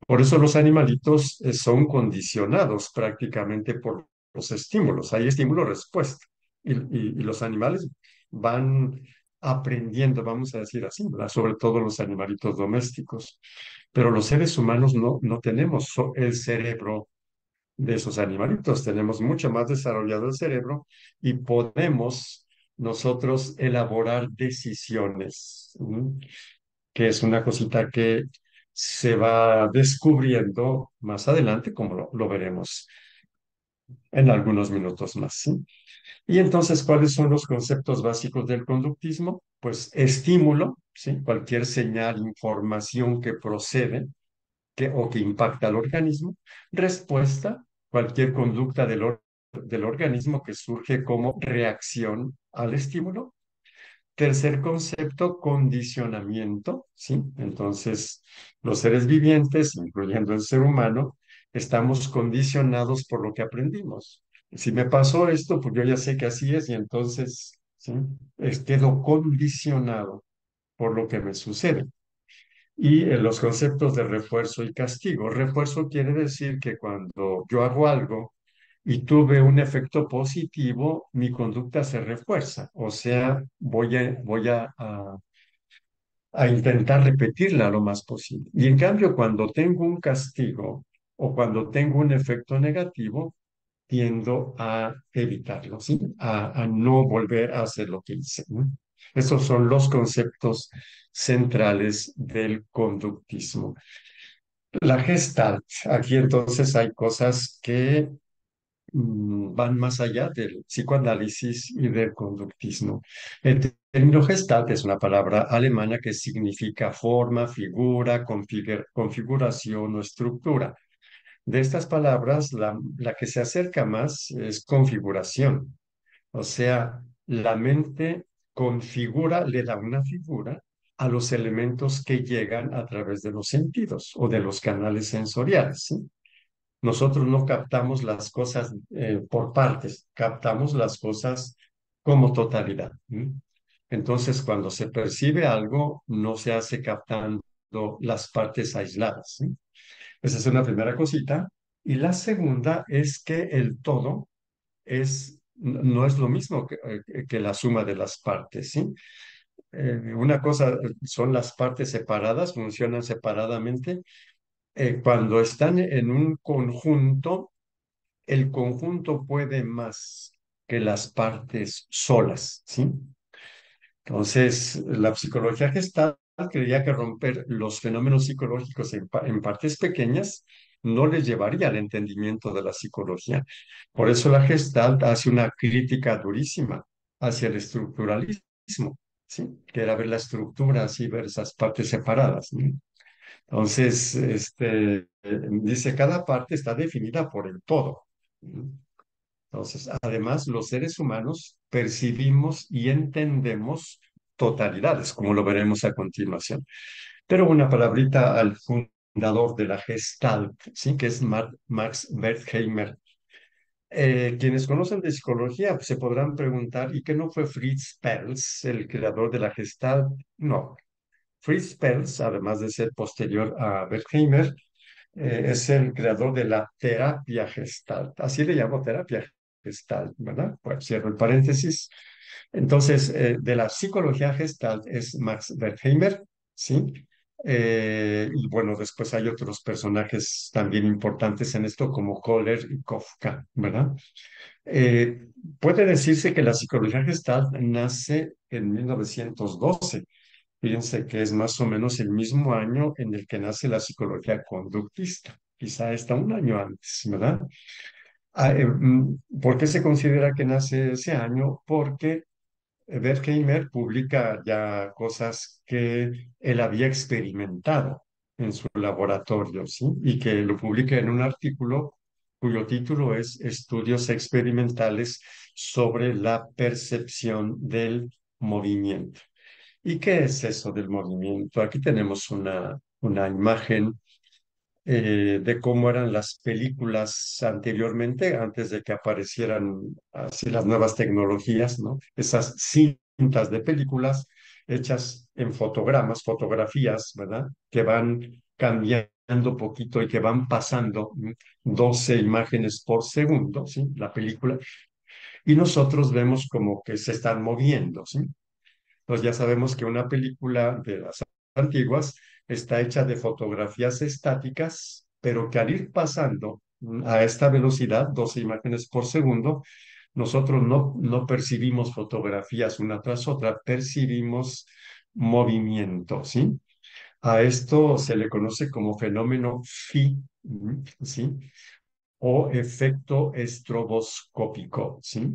Por eso los animalitos son condicionados prácticamente por los estímulos. Hay estímulo-respuesta. Y los animales van aprendiendo, vamos a decir así, ¿verdad? Sobre todo los animalitos domésticos. Pero los seres humanos no tenemos el cerebro de esos animalitos. Tenemos mucho más desarrollado el cerebro y podemos nosotros elaborar decisiones, ¿sí? Que es una cosita que se va descubriendo más adelante, como lo veremos en algunos minutos más, ¿sí? Y entonces, ¿cuáles son los conceptos básicos del conductismo? Pues estímulo, ¿sí? Cualquier señal, información que procede o que impacta al organismo. Respuesta, cualquier conducta del organismo que surge como reacción al estímulo. Tercer concepto, condicionamiento, ¿sí? Entonces, los seres vivientes, incluyendo el ser humano, estamos condicionados por lo que aprendimos. Si me pasó esto, pues yo ya sé que así es y entonces, ¿sí? Quedo condicionado por lo que me sucede. Y los conceptos de refuerzo y castigo. Refuerzo quiere decir que cuando yo hago algo y tuve un efecto positivo, mi conducta se refuerza. O sea, voy a intentar repetirla lo más posible. Y en cambio, cuando tengo un castigo o cuando tengo un efecto negativo, tiendo a evitarlo, ¿sí? A no volver a hacer lo que hice, ¿no? Esos son los conceptos centrales del conductismo. La Gestalt, aquí entonces hay cosas que van más allá del psicoanálisis y del conductismo. El término Gestalt es una palabra alemana que significa forma, figura, configuración o estructura. De estas palabras, la que se acerca más es configuración. O sea, la mente configura, le da una figura a los elementos que llegan a través de los sentidos o de los canales sensoriales, ¿sí? Nosotros no captamos las cosas por partes, captamos las cosas como totalidad. ¿Sí? Entonces, cuando se percibe algo, no se hace captando las partes aisladas. ¿Sí? Esa es una primera cosita. Y la segunda es que el todo no es lo mismo que la suma de las partes, ¿sí? Una cosa son las partes separadas, funcionan separadamente. Cuando están en un conjunto, el conjunto puede más que las partes solas, ¿sí? Entonces, la psicología gestal creía que romper los fenómenos psicológicos en partes pequeñas no les llevaría al entendimiento de la psicología. Por eso la Gestalt hace una crítica durísima hacia el estructuralismo, ¿sí? Que era ver la estructura así, ver esas partes separadas, ¿no? Entonces, dice, cada parte está definida por el todo. ¿No? Entonces, además, los seres humanos percibimos y entendemos totalidades, como lo veremos a continuación. Pero una palabrita al fundador de la Gestalt, ¿sí? Que es Max Wertheimer. Quienes conocen de psicología se podrán preguntar, ¿y qué no fue Fritz Perls el creador de la Gestalt? No. Fritz Perls, además de ser posterior a Wertheimer, es el creador de la terapia Gestalt. Así le llamo terapia Gestalt, ¿verdad? Pues cierro el paréntesis. Entonces, de la psicología Gestalt es Max Wertheimer, ¿sí? Y bueno, después hay otros personajes también importantes en esto, como Kohler y Kafka, ¿verdad? Eh, Puede decirse que la psicología Gestalt nace en 1912. Fíjense que es más o menos el mismo año en el que nace la psicología conductista, quizá hasta un año antes, ¿verdad? ¿Por qué se considera que nace ese año? Porque Wertheimer publica ya cosas que él había experimentado en su laboratorio, ¿sí? Y que lo publica en un artículo cuyo título es Estudios experimentales sobre la percepción del movimiento. ¿Y qué es eso del movimiento? Aquí tenemos una imagen de cómo eran las películas anteriormente, antes de que aparecieran así las nuevas tecnologías, ¿no? Esas cintas de películas hechas en fotogramas, fotografías, ¿verdad? Que van cambiando poquito y que van pasando 12 imágenes por segundo, ¿sí? La película. Y nosotros vemos como que se están moviendo, ¿sí? Pues ya sabemos que una película de las antiguas está hecha de fotografías estáticas, pero que al ir pasando a esta velocidad, 12 imágenes por segundo, nosotros no percibimos fotografías una tras otra, percibimos movimiento, ¿sí? A esto se le conoce como fenómeno Phi, ¿sí? O efecto estroboscópico, ¿sí?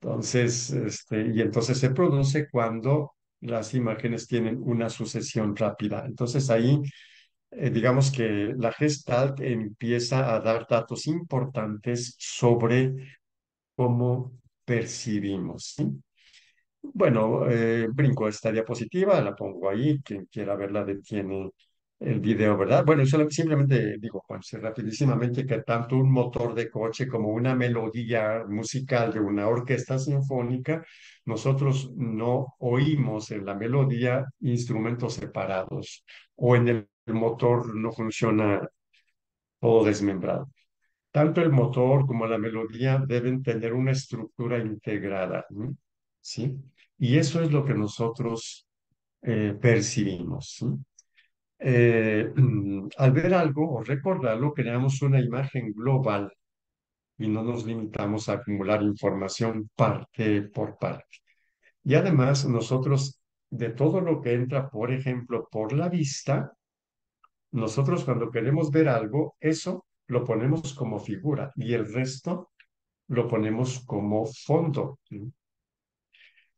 Entonces, y entonces se produce cuando las imágenes tienen una sucesión rápida. Entonces ahí, digamos que la Gestalt empieza a dar datos importantes sobre cómo percibimos, ¿sí? Bueno, brinco esta diapositiva, la pongo ahí, quien quiera verla detiene el video, ¿verdad? Bueno, simplemente digo, Juanse, rapidísimamente que tanto un motor de coche como una melodía musical de una orquesta sinfónica, nosotros no oímos en la melodía instrumentos separados o en el motor no funciona todo desmembrado. Tanto el motor como la melodía deben tener una estructura integrada, ¿no? ¿Sí? Y eso es lo que nosotros percibimos, ¿sí? Al ver algo o recordarlo, creamos una imagen global y no nos limitamos a acumular información parte por parte. Y además, nosotros, de todo lo que entra, por ejemplo, por la vista, nosotros cuando queremos ver algo, eso lo ponemos como figura y el resto lo ponemos como fondo. ¿Sí?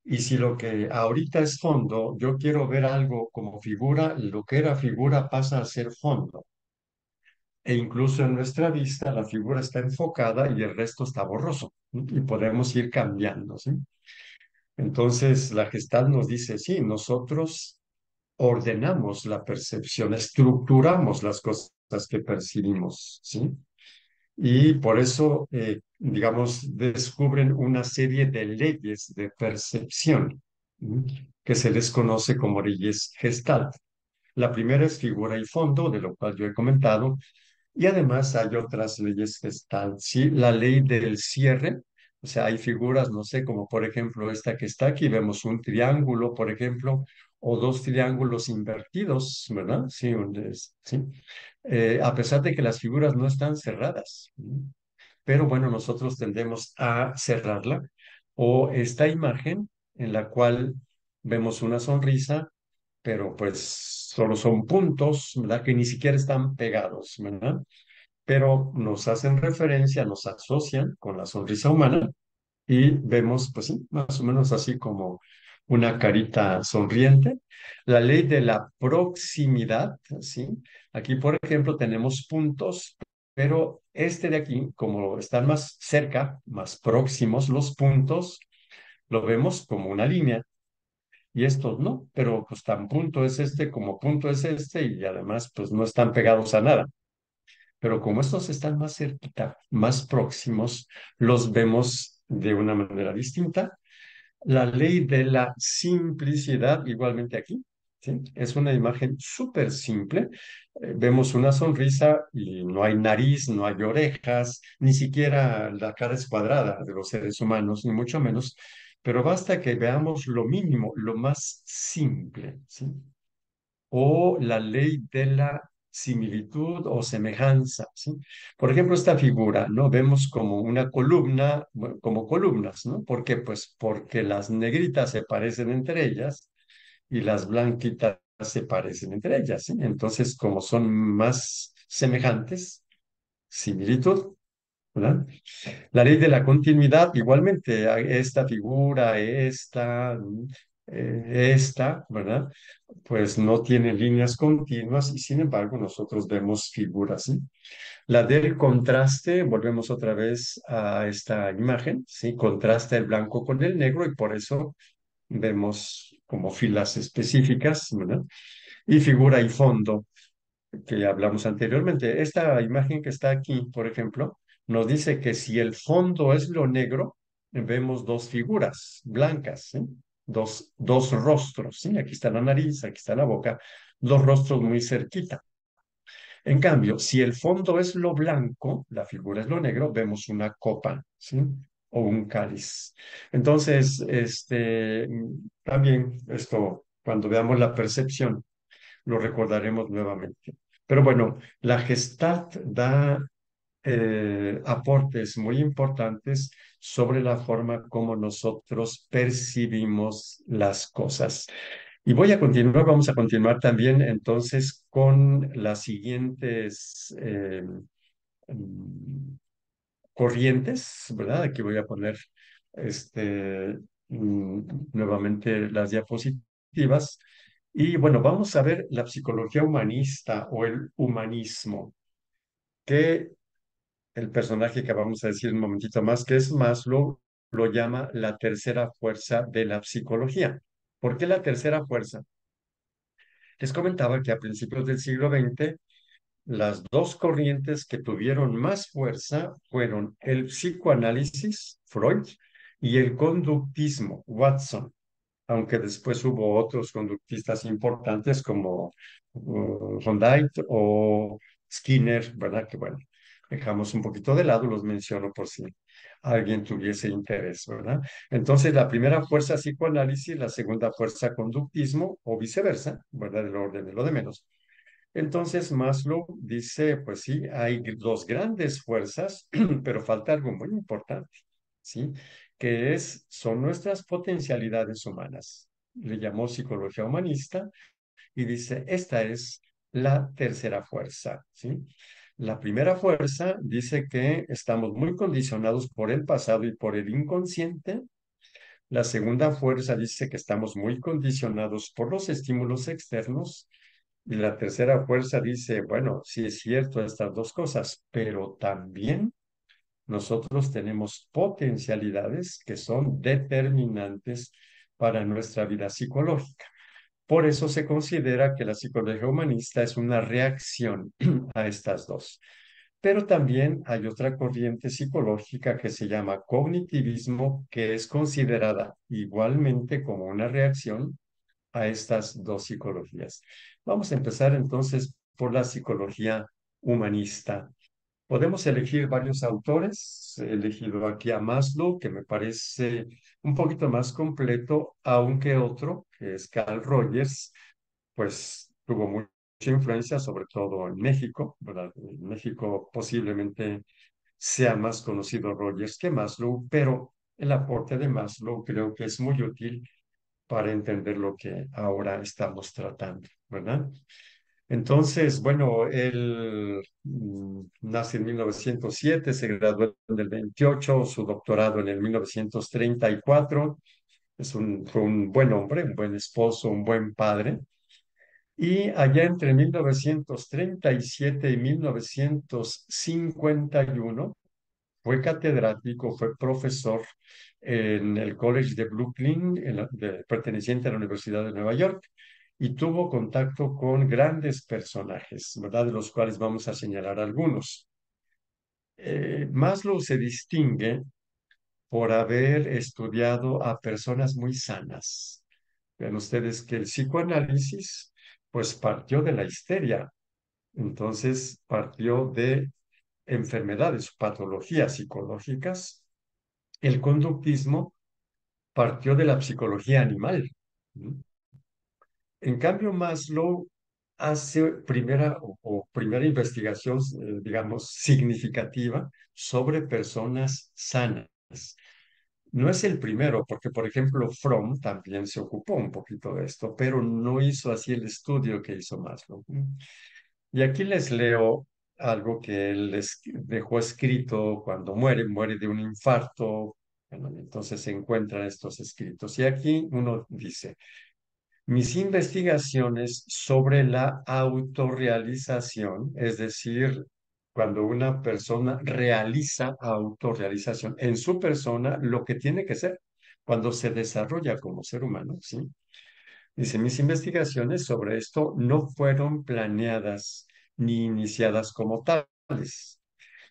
Y si lo que ahorita es fondo, yo quiero ver algo como figura, lo que era figura pasa a ser fondo. E incluso en nuestra vista la figura está enfocada y el resto está borroso. ¿Sí? Y podemos ir cambiando. ¿Sí? Entonces la Gestalt nos dice, sí, nosotros ordenamos la percepción, estructuramos las cosas que percibimos. ¿Sí? Y por eso, digamos, descubren una serie de leyes de percepción, ¿m? Que se les conoce como leyes Gestalt. La primera es figura y fondo, de lo cual yo he comentado, y además hay otras leyes Gestalt, ¿sí? La ley del cierre, o sea, hay figuras, no sé, como por ejemplo esta que está aquí, vemos un triángulo, por ejemplo, o dos triángulos invertidos, ¿verdad? Sí, sí. A pesar de que las figuras no están cerradas. Pero bueno, nosotros tendemos a cerrarla. O esta imagen en la cual vemos una sonrisa, pero pues solo son puntos, ¿verdad? Que ni siquiera están pegados, ¿verdad? Pero nos hacen referencia, nos asocian con la sonrisa humana y vemos, pues sí, más o menos así como una carita sonriente. La ley de la proximidad, ¿sí? Aquí, por ejemplo, tenemos puntos, pero este de aquí, como están más cerca, más próximos los puntos, lo vemos como una línea. y estos no, pero pues tan punto es este como punto es este y además pues no están pegados a nada. Pero como estos están más cerquita, más próximos, los vemos de una manera distinta. La ley de la simplicidad, igualmente aquí, ¿sí? Es una imagen súper simple. Vemos una sonrisa y no hay nariz, no hay orejas, ni siquiera la cara es cuadrada de los seres humanos, ni mucho menos, pero basta que veamos lo mínimo, lo más simple, ¿sí? O la ley de la similitud o semejanza, ¿sí? Por ejemplo, esta figura, ¿no? Vemos como una columna, bueno, como columnas, ¿no? ¿Por qué? Pues porque las negritas se parecen entre ellas y las blanquitas se parecen entre ellas, ¿sí? Entonces, como son más semejantes, similitud, ¿verdad? La ley de la continuidad, igualmente, esta figura, esta, ¿verdad? Pues no tiene líneas continuas y sin embargo nosotros vemos figuras, ¿sí? La del contraste, volvemos otra vez a esta imagen, ¿sí? Contrasta el blanco con el negro y por eso vemos como filas específicas, ¿verdad? Y figura y fondo que hablamos anteriormente. Esta imagen que está aquí, por ejemplo, nos dice que si el fondo es lo negro, vemos dos figuras blancas, ¿sí? Dos rostros, ¿sí? Aquí está la nariz, aquí está la boca, dos rostros muy cerquita. En cambio, si el fondo es lo blanco, la figura es lo negro, vemos una copa, ¿sí? O un cáliz. Entonces, también esto, cuando veamos la percepción, lo recordaremos nuevamente. Pero bueno, la Gestalt da aportes muy importantes sobre la forma como nosotros percibimos las cosas. Y voy a continuar, vamos a continuar también entonces con las siguientes mm, corrientes, ¿verdad? Aquí voy a poner este, nuevamente las diapositivas. Y bueno, vamos a ver la psicología humanista o el humanismo, que el personaje que vamos a decir un momentito más, que es Maslow, lo llama la tercera fuerza de la psicología. ¿Por qué la tercera fuerza? Les comentaba que a principios del siglo XX las dos corrientes que tuvieron más fuerza fueron el psicoanálisis, Freud, y el conductismo, Watson, aunque después hubo otros conductistas importantes como Hondait o Skinner, ¿verdad? Que bueno, dejamos un poquito de lado, los menciono por si alguien tuviese interés, ¿verdad? Entonces, la primera fuerza psicoanálisis, la segunda fuerza conductismo o viceversa, ¿verdad? El orden de lo de menos. Entonces Maslow dice, pues sí, hay dos grandes fuerzas, pero falta algo muy importante, ¿sí? Que son nuestras potencialidades humanas. Le llamó psicología humanista y dice, esta es la tercera fuerza, ¿sí? La primera fuerza dice que estamos muy condicionados por el pasado y por el inconsciente. La segunda fuerza dice que estamos muy condicionados por los estímulos externos y la tercera fuerza dice, bueno, sí es cierto estas dos cosas, pero también nosotros tenemos potencialidades que son determinantes para nuestra vida psicológica. Por eso se considera que la psicología humanista es una reacción a estas dos. Pero también hay otra corriente psicológica que se llama cognitivismo, que es considerada igualmente como una reacción a estas dos psicologías. Vamos a empezar entonces por la psicología humanista. Podemos elegir varios autores. He elegido aquí a Maslow, que me parece un poquito más completo, aunque otro, que es Carl Rogers, pues tuvo mucha influencia, sobre todo en México, ¿verdad? En México posiblemente sea más conocido Rogers que Maslow, pero el aporte de Maslow creo que es muy útil para entender lo que ahora estamos tratando, ¿verdad? Entonces, bueno, él nace en 1907, se graduó en el 28, su doctorado en el 1934. Fue un buen hombre, un buen esposo, un buen padre. Y allá entre 1937 y 1951 fue catedrático, fue profesor en el College de Brooklyn, perteneciente a la Universidad de Nueva York, y tuvo contacto con grandes personajes, ¿verdad? De los cuales vamos a señalar algunos. Maslow se distingue por haber estudiado a personas muy sanas. Vean ustedes que el psicoanálisis, pues partió de la histeria, entonces partió de enfermedades, patologías psicológicas. El conductismo partió de la psicología animal. En cambio, Maslow hace primera investigación, digamos, significativa sobre personas sanas. No es el primero, porque por ejemplo Fromm también se ocupó un poquito de esto, pero no hizo así el estudio que hizo Maslow. Y aquí les leo algo que él dejó escrito cuando muere de un infarto. Bueno, entonces se encuentran estos escritos. Y aquí uno dice, mis investigaciones sobre la autorrealización, es decir, cuando una persona realiza autorrealización en su persona, lo que tiene que ser, cuando se desarrolla como ser humano, ¿sí? Dice, mis investigaciones sobre esto no fueron planeadas ni iniciadas como tales,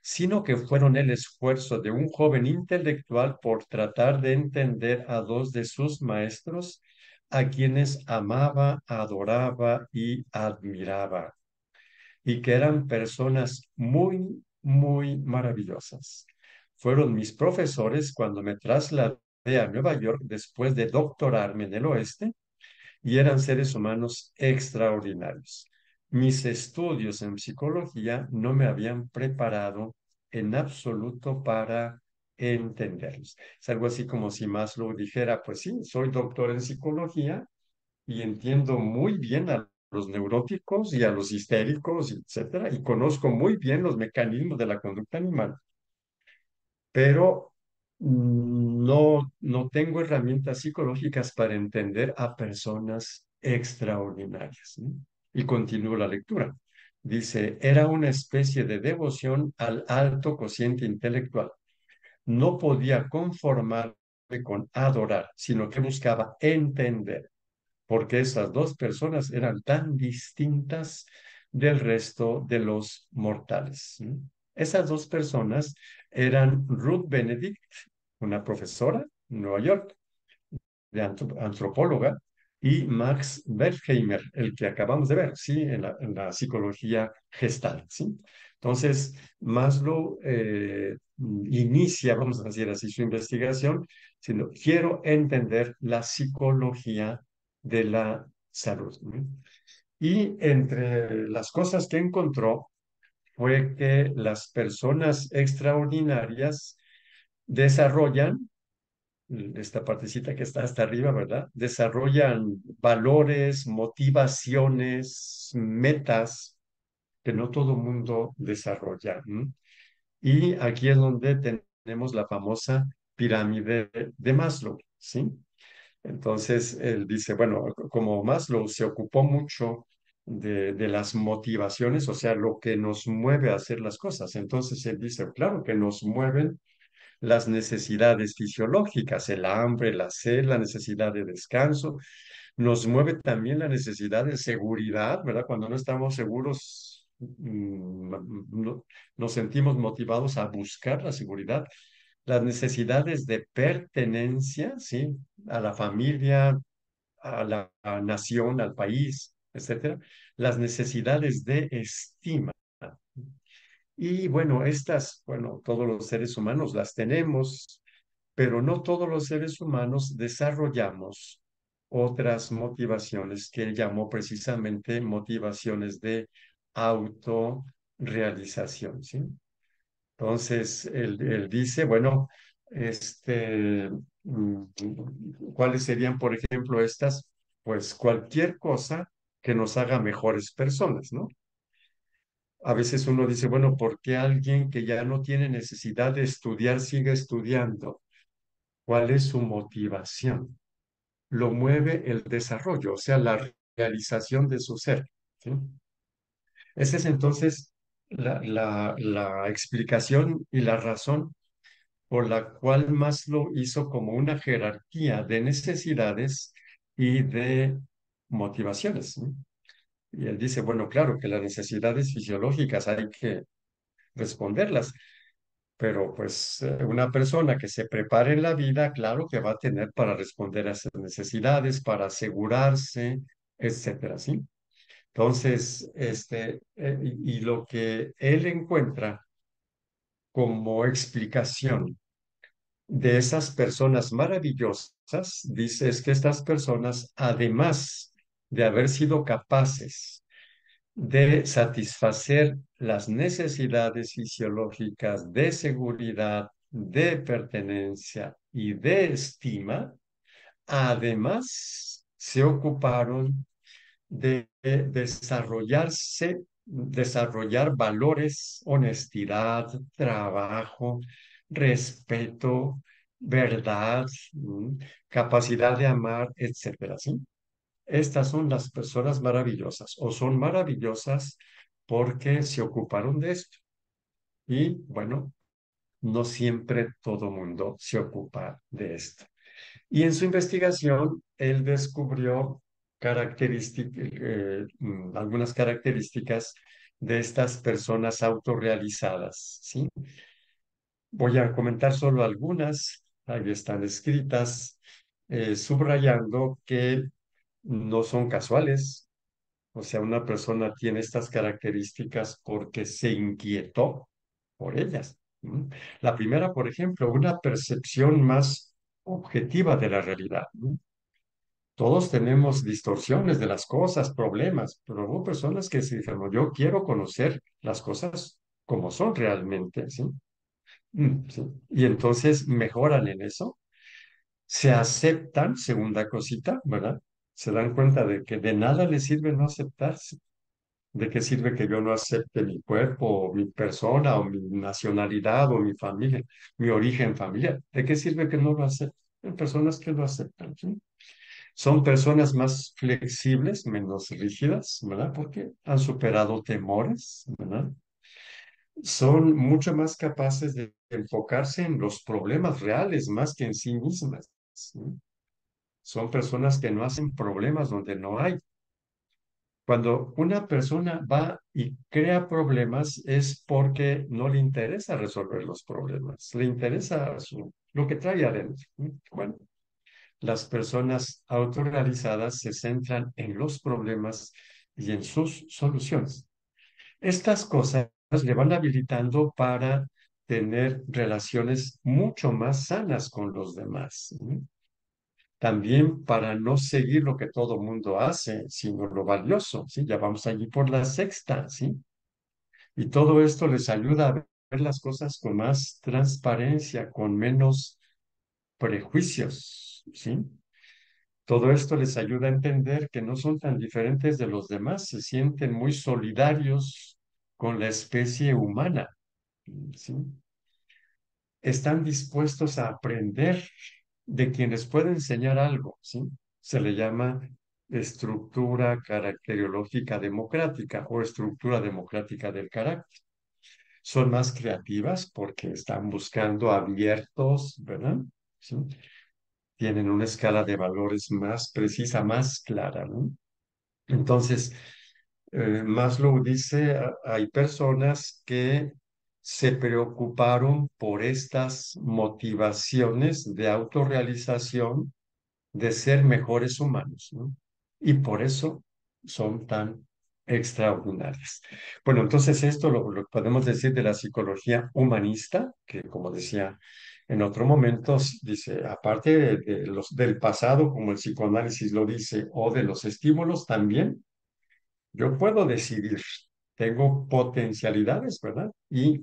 sino que fueron el esfuerzo de un joven intelectual por tratar de entender a dos de sus maestros, a quienes amaba, adoraba y admiraba, y que eran personas muy, muy maravillosas. Fueron mis profesores cuando me trasladé a Nueva York después de doctorarme en el oeste y eran seres humanos extraordinarios. Mis estudios en psicología no me habían preparado en absoluto para entenderlos. Es algo así como si Maslow dijera, pues sí, soy doctor en psicología y entiendo muy bien a los neuróticos y a los histéricos, etcétera, y conozco muy bien los mecanismos de la conducta animal, pero no tengo herramientas psicológicas para entender a personas extraordinarias, ¿no? Y continúo la lectura. Dice, era una especie de devoción al alto cociente intelectual. No podía conformarme con adorar, sino que buscaba entender, porque esas dos personas eran tan distintas del resto de los mortales, ¿no? Esas dos personas eran Ruth Benedict, una profesora en Nueva York, de antropóloga, y Max Wertheimer, el que acabamos de ver, ¿sí? En la psicología gestal, ¿sí? Entonces, Maslow inicia, vamos a decir así, su investigación, diciendo, quiero entender la psicología de la salud, ¿no? Y entre las cosas que encontró fue que las personas extraordinarias desarrollan esta partecita que está hasta arriba, ¿verdad? Desarrollan valores, motivaciones, metas que no todo mundo desarrolla. ¿M? Y aquí es donde tenemos la famosa pirámide de Maslow, ¿sí? Entonces, él dice, bueno, como Maslow se ocupó mucho de las motivaciones, o sea, lo que nos mueve a hacer las cosas. Entonces, él dice, claro que nos mueven las necesidades fisiológicas, el hambre, la sed, la necesidad de descanso. Nos mueve también la necesidad de seguridad, ¿verdad? Cuando no estamos seguros, nos sentimos motivados a buscar la seguridad. Las necesidades de pertenencia, ¿sí? A la familia, a la nación, al país, etcétera. Las necesidades de estima. Y bueno, estas, bueno, todos los seres humanos las tenemos, pero no todos los seres humanos desarrollamos otras motivaciones que él llamó precisamente motivaciones de autorrealización, ¿sí? Entonces, él dice, bueno, este, ¿cuáles serían, por ejemplo, estas? Pues cualquier cosa que nos haga mejores personas, ¿no? A veces uno dice, bueno, ¿por qué alguien que ya no tiene necesidad de estudiar sigue estudiando? ¿Cuál es su motivación? Lo mueve el desarrollo, o sea, la realización de su ser, ¿sí? Esa es entonces la explicación y la razón por la cual Maslow hizo como una jerarquía de necesidades y de motivaciones, ¿no? Y él dice, bueno, claro que las necesidades fisiológicas hay que responderlas, pero pues una persona que se prepare en la vida, claro que va a tener para responder a esas necesidades, para asegurarse, etcétera, ¿sí? Entonces, y lo que él encuentra como explicación de esas personas maravillosas, dice, es que estas personas, además de haber sido capaces de satisfacer las necesidades fisiológicas de seguridad, de pertenencia y de estima, además se ocuparon de desarrollar valores, honestidad, trabajo, respeto, verdad, capacidad de amar, etcétera, ¿sí? Estas son las personas maravillosas o son maravillosas porque se ocuparon de esto. Y bueno, no siempre todo mundo se ocupa de esto. Y en su investigación, él descubrió algunas características de estas personas autorrealizadas, ¿sí? Voy a comentar solo algunas, ahí están escritas, subrayando que no son casuales, o sea, una persona tiene estas características porque se inquietó por ellas. ¿Mm? La primera, por ejemplo, una percepción más objetiva de la realidad. ¿No? Todos tenemos distorsiones de las cosas, problemas, pero hubo personas que se dijeron, yo quiero conocer las cosas como son realmente, ¿sí? Sí. Y entonces mejoran en eso, se aceptan, segunda cosita, ¿verdad? Se dan cuenta de que de nada les sirve no aceptarse. ¿De qué sirve que yo no acepte mi cuerpo, o mi persona, o mi nacionalidad, o mi familia, mi origen familiar? ¿De qué sirve que no lo acepte? Hay personas que lo aceptan, ¿sí? Son personas más flexibles, menos rígidas, ¿verdad? Porque han superado temores, ¿verdad? Son mucho más capaces de enfocarse en los problemas reales más que en sí mismas, ¿sí? Son personas que no hacen problemas donde no hay. Cuando una persona va y crea problemas es porque no le interesa resolver los problemas, le interesa lo que trae adentro. Bueno, las personas autorrealizadas se centran en los problemas y en sus soluciones. Estas cosas le van habilitando para tener relaciones mucho más sanas con los demás. ¿Sí? También para no seguir lo que todo mundo hace, sino lo valioso, ¿sí? Ya vamos allí por la sexta, ¿sí? Y todo esto les ayuda a ver las cosas con más transparencia, con menos prejuicios, ¿sí? Todo esto les ayuda a entender que no son tan diferentes de los demás, se sienten muy solidarios con la especie humana, ¿sí? Están dispuestos a aprender de quienes pueden enseñar algo, ¿sí? Se le llama estructura caracteriológica democrática o estructura democrática del carácter. Son más creativas porque están buscando abiertos, ¿verdad? ¿Sí? Tienen una escala de valores más precisa, más clara, ¿no? Entonces, Maslow dice, hay personas que se preocuparon por estas motivaciones de autorrealización, de ser mejores humanos, ¿no? Y por eso son tan extraordinarias. Bueno, entonces esto lo podemos decir de la psicología humanista, que como decía en otro momento, dice, aparte del pasado, como el psicoanálisis lo dice, o de los estímulos también, yo puedo decidir, tengo potencialidades, ¿verdad? Y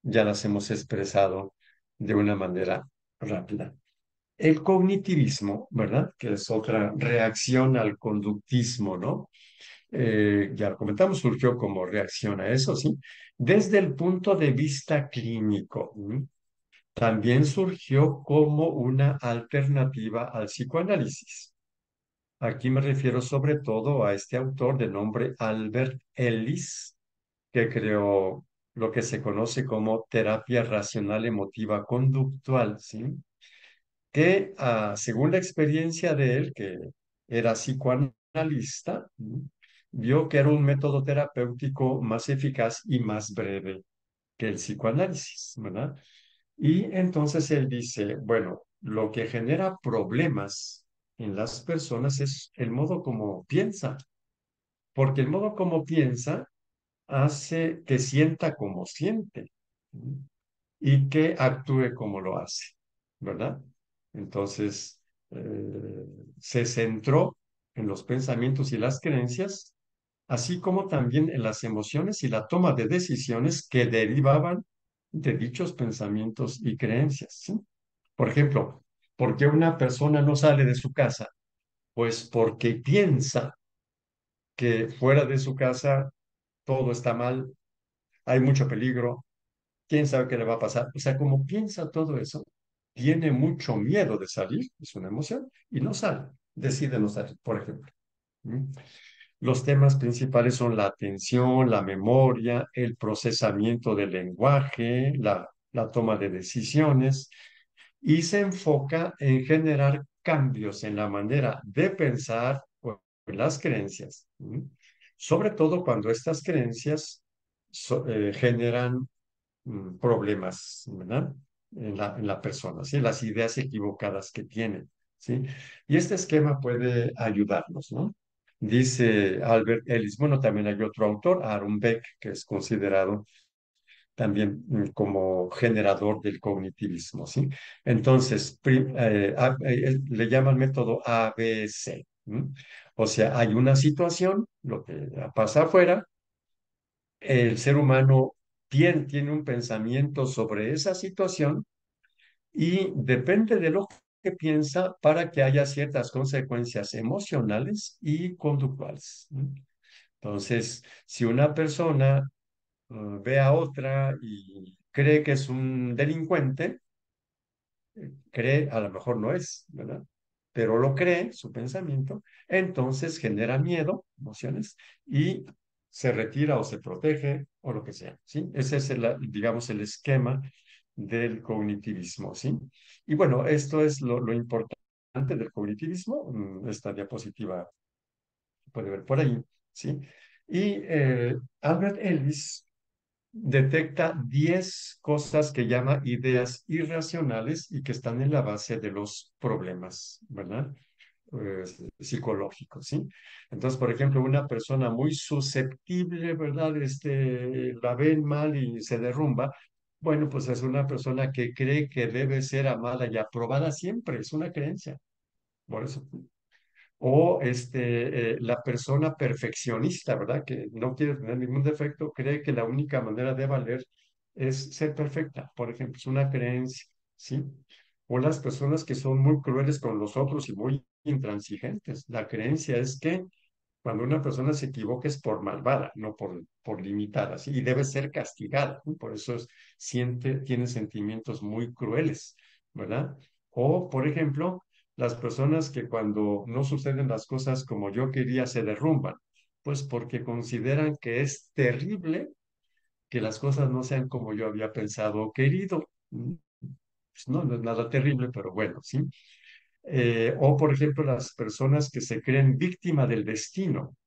ya las hemos expresado de una manera rápida. El cognitivismo, ¿verdad? Que es otra reacción al conductismo, ¿no? Ya lo comentamos, surgió como reacción a eso, ¿sí? Desde el punto de vista clínico, ¿sí? También surgió como una alternativa al psicoanálisis. Aquí me refiero sobre todo a este autor de nombre Albert Ellis, que creó lo que se conoce como terapia racional emotiva conductual, ¿sí? Que según la experiencia de él, que era psicoanalista, vio que era un método terapéutico más eficaz y más breve que el psicoanálisis, ¿verdad? Y entonces él dice, bueno, lo que genera problemas en las personas es el modo como piensa, porque el modo como piensa hace que sienta como siente, ¿sí? Y que actúe como lo hace, ¿verdad? Entonces, se centró en los pensamientos y las creencias, así como también en las emociones y la toma de decisiones que derivaban de dichos pensamientos y creencias, ¿sí? Por ejemplo, ¿por qué una persona no sale de su casa? Pues porque piensa que fuera de su casa todo está mal, hay mucho peligro, quién sabe qué le va a pasar. O sea, como piensa todo eso, tiene mucho miedo de salir, es una emoción, y no sale, decide no salir, por ejemplo. ¿Mm? Los temas principales son la atención, la memoria, el procesamiento del lenguaje, la toma de decisiones, y se enfoca en generar cambios en la manera de pensar o en las creencias. ¿Mm? Sobre todo cuando estas creencias generan problemas, ¿verdad? En la persona, ¿sí? Las ideas equivocadas que tiene, ¿sí? Y este esquema puede ayudarnos, ¿no? Dice Albert Ellis, bueno, también hay otro autor, Aaron Beck, que es considerado también como generador del cognitivismo, ¿sí? Entonces, le llaman método ABC, ¿m? O sea, hay una situación, lo que pasa afuera, el ser humano tiene un pensamiento sobre esa situación y depende de lo que piensa para que haya ciertas consecuencias emocionales y conductuales. Entonces, si una persona ve a otra y cree que es un delincuente, cree, a lo mejor no es, ¿verdad? Pero lo cree, su pensamiento, entonces genera miedo, emociones, y se retira o se protege o lo que sea, ¿sí? Ese es, digamos, el esquema del cognitivismo, ¿sí? Y bueno, esto es lo importante del cognitivismo. Esta diapositiva se puede ver por ahí, ¿sí? Y Albert Ellis detecta 10 cosas que llama ideas irracionales y que están en la base de los problemas, ¿verdad? Psicológicos, ¿sí? Entonces, por ejemplo, una persona muy susceptible, ¿verdad? La ven mal y se derrumba. Bueno, pues es una persona que cree que debe ser amada y aprobada siempre, es una creencia. Por eso o la persona perfeccionista, ¿verdad? Que no quiere tener ningún defecto, cree que la única manera de valer es ser perfecta, por ejemplo, es una creencia, ¿sí? O las personas que son muy crueles con los otros y muy intransigentes. La creencia es que cuando una persona se equivoca es por malvada, no por limitada, ¿sí? Y debe ser castigada, ¿no? Por eso tiene sentimientos muy crueles, ¿verdad? O, por ejemplo, las personas que cuando no suceden las cosas como yo quería se derrumban, pues porque consideran que es terrible que las cosas no sean como yo había pensado o querido. Pues no, no es nada terrible, pero bueno, ¿sí? O, por ejemplo, las personas que se creen víctima del destino.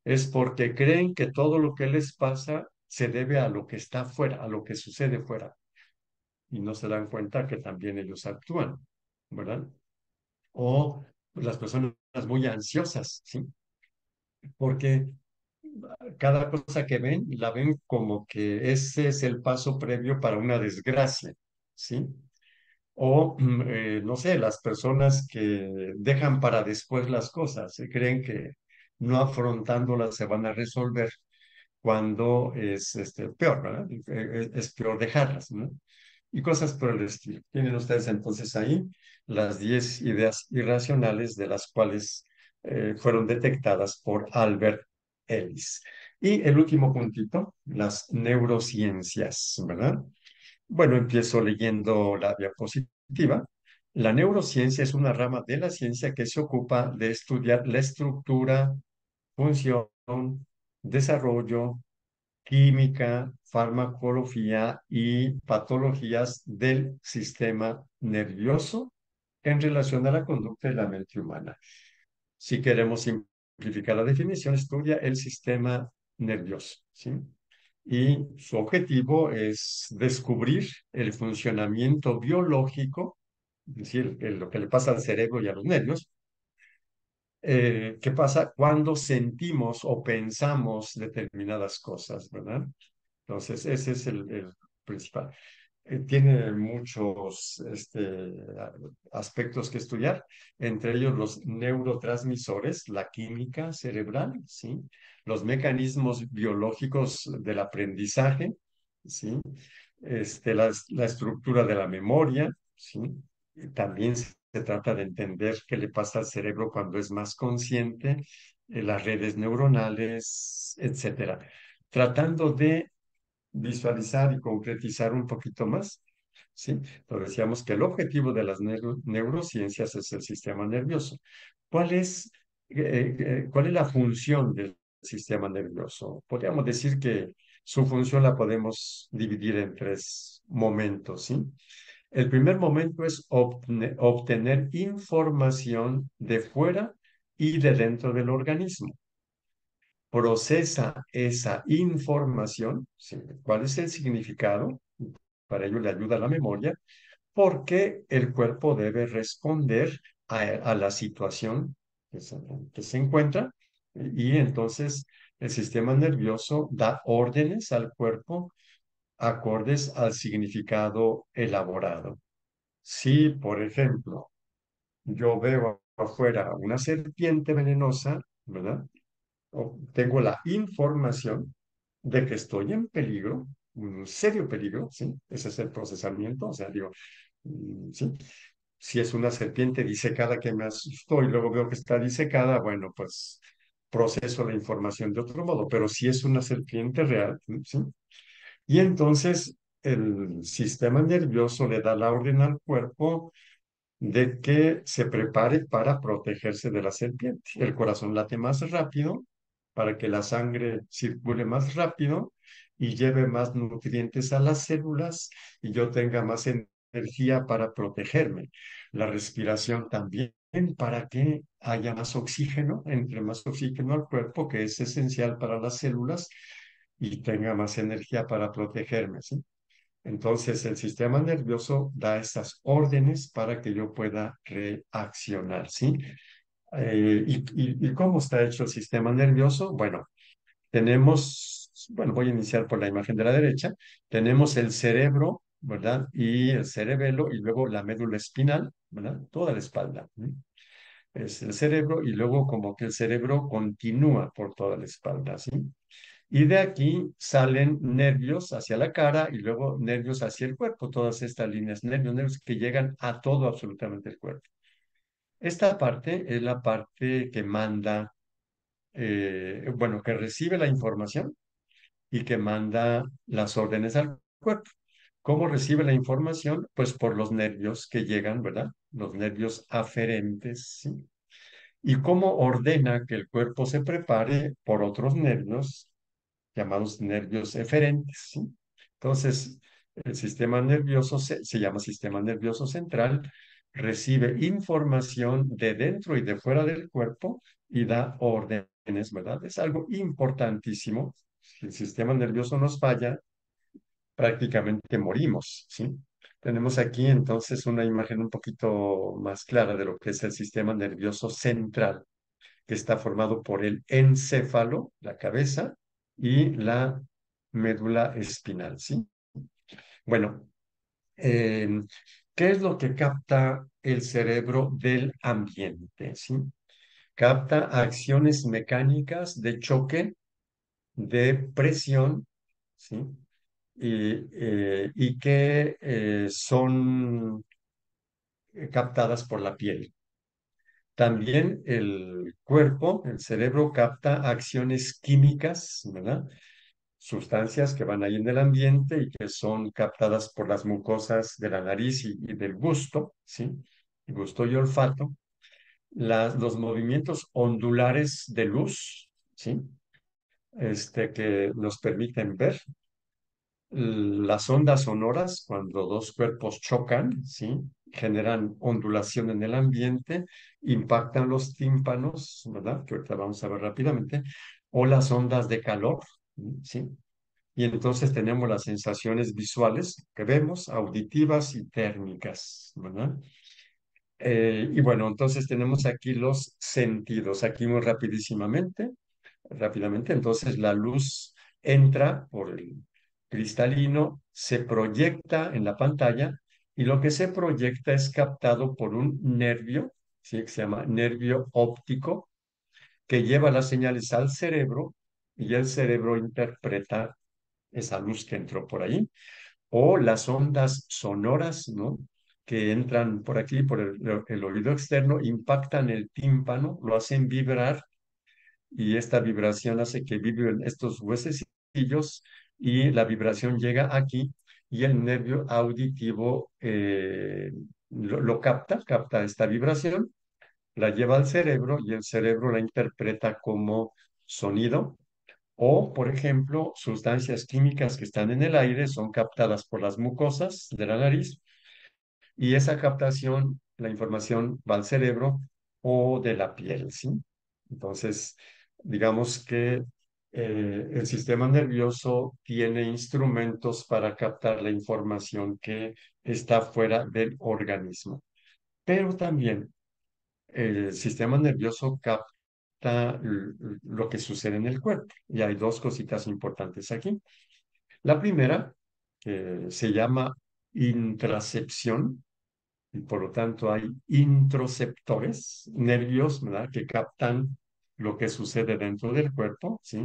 Es porque creen que todo lo que les pasa se debe a lo que está fuera, a lo que sucede fuera, y no se dan cuenta que también ellos actúan, ¿verdad? O las personas muy ansiosas, ¿sí? Porque cada cosa que ven, la ven como que ese es el paso previo para una desgracia, ¿sí? O, no sé, las personas que dejan para después las cosas, se creen que no afrontándolas se van a resolver cuando es peor, ¿verdad? Es peor dejarlas, ¿no? Y cosas por el estilo. Tienen ustedes entonces ahí las 10 ideas irracionales de las cuales fueron detectadas por Albert Ellis. Y el último puntito, las neurociencias, ¿verdad? Bueno, empiezo leyendo la diapositiva. La neurociencia es una rama de la ciencia que se ocupa de estudiar la estructura, función, desarrollo, química, farmacología y patologías del sistema nervioso en relación a la conducta de la mente humana. Si queremos simplificar la definición, estudia el sistema nervioso, ¿sí? Y su objetivo es descubrir el funcionamiento biológico, es decir, lo que le pasa al cerebro y a los nervios, qué pasa cuando sentimos o pensamos determinadas cosas, ¿verdad? Entonces, ese es el principal. Tiene muchos aspectos que estudiar, entre ellos los neurotransmisores, la química cerebral, ¿sí? Los mecanismos biológicos del aprendizaje, ¿sí? La estructura de la memoria, ¿sí? Y también se trata de entender qué le pasa al cerebro cuando es más consciente, las redes neuronales, etcétera. Tratando de visualizar y concretizar un poquito más, ¿sí? Lo decíamos que el objetivo de las neurociencias es el sistema nervioso. ¿Cuál es, cuál es la función del sistema nervioso? Podríamos decir que su función la podemos dividir en tres momentos, ¿sí? El primer momento es obtener información de fuera y de dentro del organismo, procesa esa información, ¿sí? ¿Cuál es el significado? Para ello le ayuda la memoria, porque el cuerpo debe responder a la situación que se encuentra y entonces el sistema nervioso da órdenes al cuerpo acordes al significado elaborado. Si, por ejemplo, yo veo afuera una serpiente venenosa, ¿verdad? Tengo la información de que estoy en peligro, un serio peligro, ¿sí? Ese es el procesamiento, o sea, digo, ¿sí? Si es una serpiente disecada que me asustó y luego veo que está disecada, bueno, pues proceso la información de otro modo, pero si es una serpiente real, ¿sí? Y entonces el sistema nervioso le da la orden al cuerpo de que se prepare para protegerse de la serpiente. El corazón late más rápido para que la sangre circule más rápido y lleve más nutrientes a las células y yo tenga más energía para protegerme. La respiración también para que haya más oxígeno, entre más oxígeno al cuerpo, que es esencial para las células y tenga más energía para protegerme, ¿sí? Entonces, el sistema nervioso da estas órdenes para que yo pueda reaccionar, ¿sí? ¿Y cómo está hecho el sistema nervioso? Bueno, bueno, voy a iniciar por la imagen de la derecha. Tenemos el cerebro, ¿verdad? Y el cerebelo, y luego la médula espinal, ¿verdad? Toda la espalda. ¿Sí? Es el cerebro, y luego como que el cerebro continúa por toda la espalda, ¿sí? Y de aquí salen nervios hacia la cara y luego nervios hacia el cuerpo, todas estas líneas, nervios que llegan a todo absolutamente el cuerpo. Esta parte es la parte que manda, bueno, que recibe la información y que manda las órdenes al cuerpo. ¿Cómo recibe la información? Pues por los nervios que llegan, ¿verdad? Los nervios aferentes, ¿sí? ¿Y cómo ordena que el cuerpo se prepare por otros nervios llamados nervios eferentes, ¿sí? Entonces, el sistema nervioso se llama sistema nervioso central, recibe información de dentro y de fuera del cuerpo y da órdenes, ¿verdad? Es algo importantísimo. Si el sistema nervioso nos falla, prácticamente morimos, ¿sí? Tenemos aquí entonces una imagen un poquito más clara de lo que es el sistema nervioso central, que está formado por el encéfalo, la cabeza, y la médula espinal, ¿sí? Bueno, eh, ¿qué es lo que capta el cerebro del ambiente, ¿sí? Capta acciones mecánicas de choque, de presión, ¿sí? Y que son captadas por la piel. También el cuerpo, el cerebro, capta acciones químicas, ¿verdad? Sustancias que van ahí en el ambiente y que son captadas por las mucosas de la nariz y del gusto, ¿sí? Gusto y olfato. Los movimientos ondulares de luz, ¿sí? que nos permiten ver las ondas sonoras cuando dos cuerpos chocan, ¿sí? Generan ondulación en el ambiente, impactan los tímpanos, ¿verdad? Que ahorita vamos a ver rápidamente, o las ondas de calor, ¿sí? Y entonces tenemos las sensaciones visuales que vemos, auditivas y térmicas, ¿verdad? Y bueno, entonces tenemos aquí los sentidos, aquí muy rápidamente. Entonces la luz entra por el cristalino, se proyecta en la pantalla y lo que se proyecta es captado por un nervio, ¿sí? Que se llama nervio óptico, que lleva las señales al cerebro y el cerebro interpreta esa luz que entró por ahí, o las ondas sonoras, ¿no? Que entran por aquí, por el oído externo, impactan el tímpano, lo hacen vibrar y esta vibración hace que vibren estos huesecillos y la vibración llega aquí y el nervio auditivo lo capta esta vibración, la lleva al cerebro y el cerebro la interpreta como sonido. O, por ejemplo, sustancias químicas que están en el aire son captadas por las mucosas de la nariz y esa captación, la información va al cerebro o de la piel, ¿sí? Entonces, digamos que el sistema nervioso tiene instrumentos para captar la información que está fuera del organismo, pero también el sistema nervioso capta lo que sucede en el cuerpo. Y hay dos cositas importantes aquí. La primera, que se llama intracepción, y por lo tanto hay introceptores, nervios, ¿verdad? Que captan lo que sucede dentro del cuerpo, ¿sí?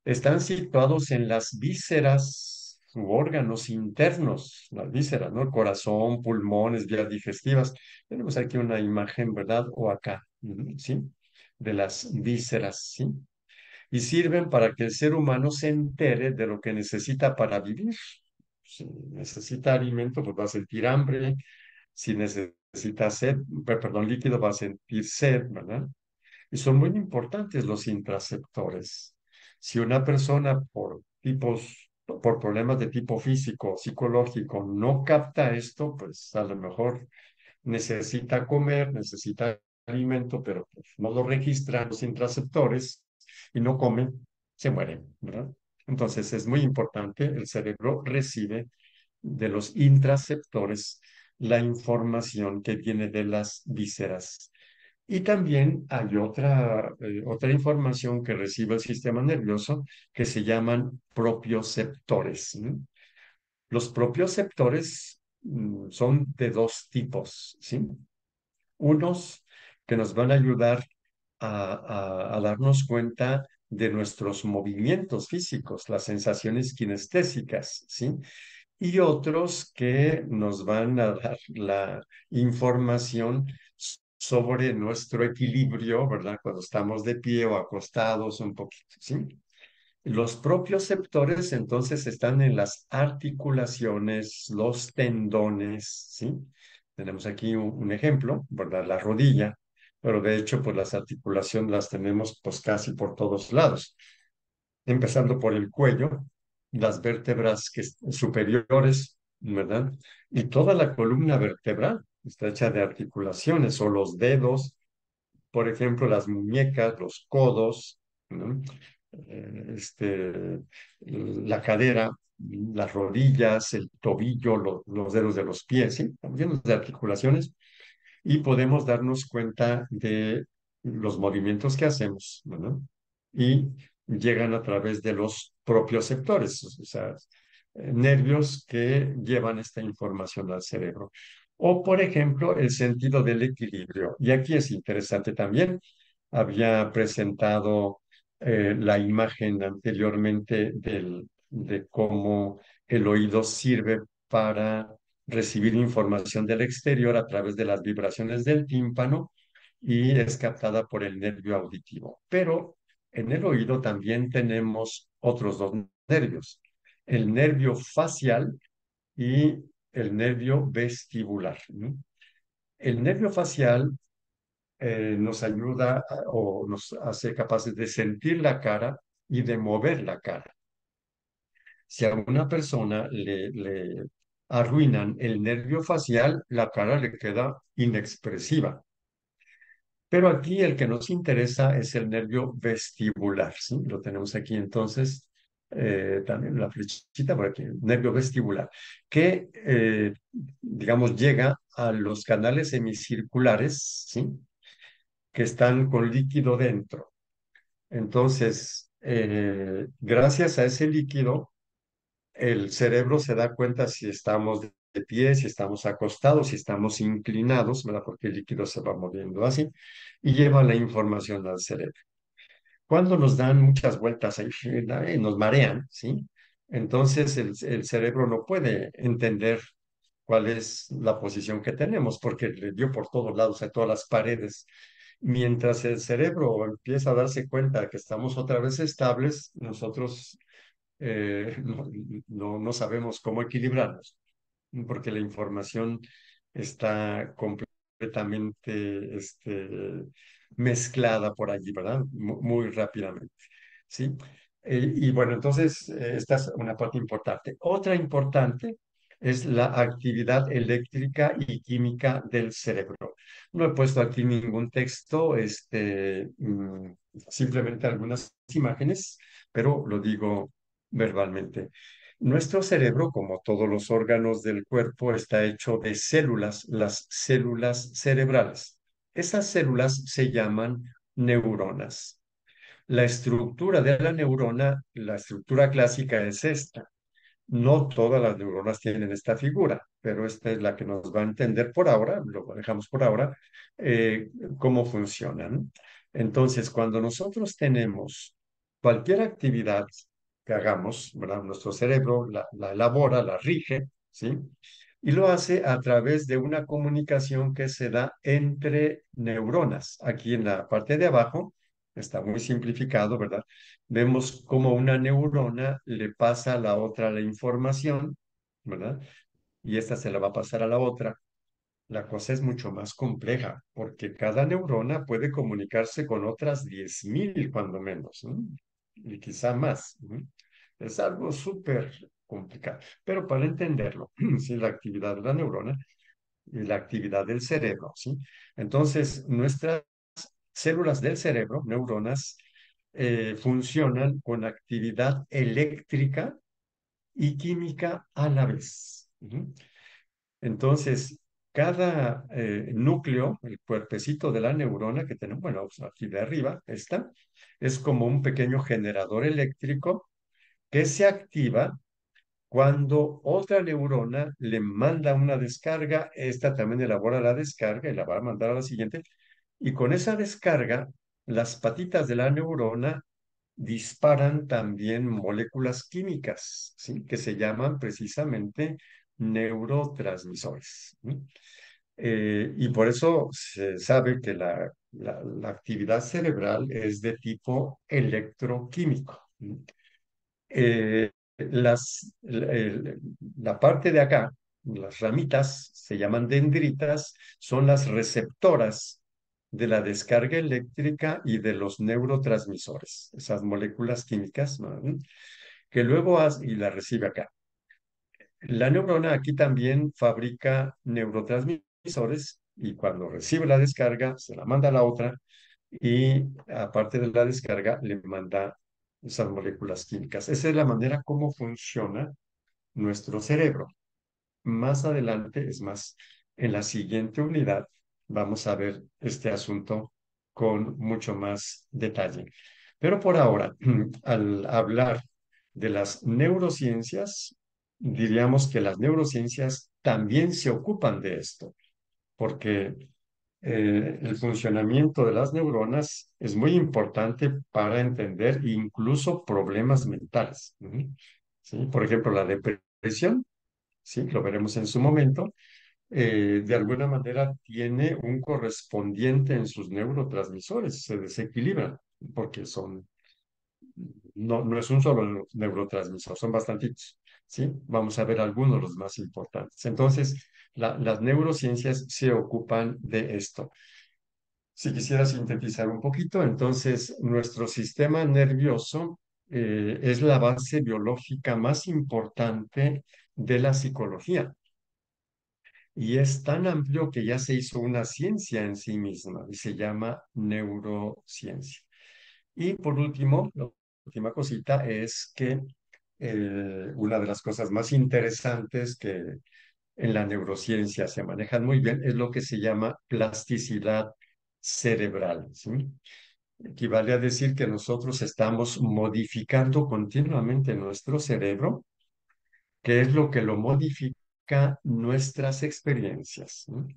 Están situados en las vísceras u órganos internos, las vísceras, ¿no? Corazón, pulmones, vías digestivas. Tenemos aquí una imagen, ¿verdad? O acá, ¿sí? De las vísceras, ¿sí? Y sirven para que el ser humano se entere de lo que necesita para vivir. Si necesita alimento, pues va a sentir hambre. Si necesita sed, perdón, líquido, va a sentir sed, ¿verdad? Y son muy importantes los intraceptores. Si una persona por problemas de tipo físico, psicológico, no capta esto, pues a lo mejor necesita comer, necesita alimento, pero pues, no lo registran los intraceptores y no comen, se mueren, ¿verdad? Entonces es muy importante, el cerebro recibe de los intraceptores la información que viene de las vísceras. Y también hay otra información que recibe el sistema nervioso que se llaman propioceptores, ¿no? Los propioceptores son de dos tipos, ¿sí? Unos que nos van a ayudar a darnos cuenta de nuestros movimientos físicos, las sensaciones kinestésicas, ¿sí? Y otros que nos van a dar la información sobre nuestro equilibrio, ¿verdad? Cuando estamos de pie o acostados un poquito, ¿sí? Los propioceptores entonces están en las articulaciones, los tendones, ¿sí? Tenemos aquí un ejemplo, ¿verdad? La rodilla, pero de hecho, pues las articulaciones las tenemos pues casi por todos lados, empezando por el cuello, las vértebras superiores, ¿verdad? Y toda la columna vertebral está hecha de articulaciones o los dedos, por ejemplo, las muñecas, los codos, ¿no? La cadera, las rodillas, el tobillo, los dedos de los pies, ¿sí? Estamos llenos de articulaciones y podemos darnos cuenta de los movimientos que hacemos, ¿verdad? Y llegan a través de los propios sectores, o sea, nervios que llevan esta información al cerebro. O, por ejemplo, el sentido del equilibrio. Y aquí es interesante también. Había presentado la imagen anteriormente de cómo el oído sirve para recibir información del exterior a través de las vibraciones del tímpano y es captada por el nervio auditivo. Pero en el oído también tenemos otros dos nervios, el nervio facial y el nervio vestibular, ¿no? El nervio facial nos ayuda o nos hace capaces de sentir la cara y de mover la cara. Si a una persona le arruinan el nervio facial, la cara le queda inexpresiva. Pero aquí el que nos interesa es el nervio vestibular, ¿sí? Lo tenemos aquí entonces, también la flechita por aquí, nervio vestibular, que, digamos, llega a los canales semicirculares, ¿sí? Que están con líquido dentro. Entonces, gracias a ese líquido, el cerebro se da cuenta si estamos de pie, si estamos acostados, si estamos inclinados, ¿verdad? Porque el líquido se va moviendo así y lleva la información al cerebro. Cuando nos dan muchas vueltas ahí, nos marean, ¿sí? Entonces el cerebro no puede entender cuál es la posición que tenemos, porque le dio por todos lados, a todas las paredes. Mientras el cerebro empieza a darse cuenta de que estamos otra vez estables, nosotros no sabemos cómo equilibrarnos, porque la información está completamente mezclada por allí, ¿verdad? Muy rápidamente, ¿sí? Y bueno, entonces esta es una parte importante. Otra importante es la actividad eléctrica y química del cerebro. No he puesto aquí ningún texto, simplemente algunas imágenes, pero lo digo verbalmente. Nuestro cerebro, como todos los órganos del cuerpo, está hecho de células, las células cerebrales. Esas células se llaman neuronas. La estructura de la neurona, la estructura clásica es esta. No todas las neuronas tienen esta figura, pero esta es la que nos va a entender por ahora, lo dejamos por ahora, eh, cómo funcionan. Entonces, cuando nosotros tenemos cualquier actividad que hagamos, ¿verdad? Nuestro cerebro la elabora, la rige, ¿sí? Y lo hace a través de una comunicación que se da entre neuronas. Aquí en la parte de abajo, está muy simplificado, ¿verdad? Vemos cómo una neurona le pasa a la otra la información, ¿verdad? Y esta se la va a pasar a la otra. La cosa es mucho más compleja, porque cada neurona puede comunicarse con otras 10.000 cuando menos, ¿no? Y quizá más, ¿no? Es algo súper complicado. Pero para entenderlo, ¿sí? La actividad de la neurona y la actividad del cerebro, ¿sí? Entonces, nuestras células del cerebro, neuronas, funcionan con actividad eléctrica y química a la vez. Ujú. Entonces, cada núcleo, el cuerpecito de la neurona que tenemos, bueno, pues aquí de arriba está, es como un pequeño generador eléctrico que se activa cuando otra neurona le manda una descarga, esta también elabora la descarga y la va a mandar a la siguiente, y con esa descarga, las patitas de la neurona disparan también moléculas químicas, ¿sí? Que se llaman precisamente neurotransmisores. ¿Sí? Y por eso se sabe que la actividad cerebral es de tipo electroquímico. ¿Sí? Eh, la parte de acá, las ramitas, se llaman dendritas, son las receptoras de la descarga eléctrica y de los neurotransmisores, esas moléculas químicas, ¿no? Que luego y la recibe acá. La neurona aquí también fabrica neurotransmisores y cuando recibe la descarga se la manda a la otra y aparte de la descarga le manda esas moléculas químicas. Esa es la manera como funciona nuestro cerebro. Más adelante, es más, en la siguiente unidad vamos a ver este asunto con mucho más detalle. Pero por ahora, al hablar de las neurociencias, diríamos que las neurociencias también se ocupan de esto, porque el funcionamiento de las neuronas es muy importante para entender incluso problemas mentales. ¿Sí? ¿Sí? Por ejemplo, la depresión, ¿sí? Lo veremos en su momento, de alguna manera tiene un correspondiente en sus neurotransmisores, se desequilibran, porque no es un solo neurotransmisor, son bastantitos, ¿sí? Vamos a ver algunos de los más importantes. Entonces, las neurociencias se ocupan de esto. Si quisiera sintetizar un poquito, entonces nuestro sistema nervioso es la base biológica más importante de la psicología. Y es tan amplio que ya se hizo una ciencia en sí misma y se llama neurociencia. Y por último, la última cosita es que una de las cosas más interesantes que en la neurociencia se manejan muy bien es lo que se llama plasticidad cerebral, ¿sí? Equivale a decir que nosotros estamos modificando continuamente nuestro cerebro, que es lo que lo modifica nuestras experiencias, ¿no?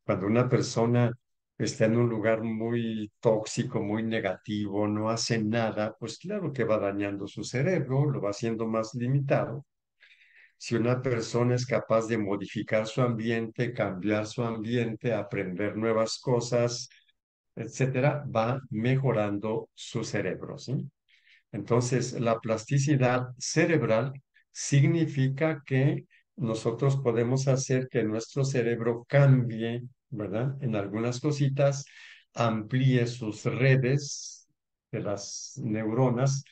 Cuando una persona está en un lugar muy tóxico, muy negativo, no hace nada, pues claro que va dañando su cerebro, lo va haciendo más limitado. Si una persona es capaz de modificar su ambiente, cambiar su ambiente, aprender nuevas cosas, etcétera, va mejorando su cerebro, ¿sí? Entonces, la plasticidad cerebral significa que nosotros podemos hacer que nuestro cerebro cambie, ¿verdad? En algunas cositas, amplíe sus redes de las neuronas,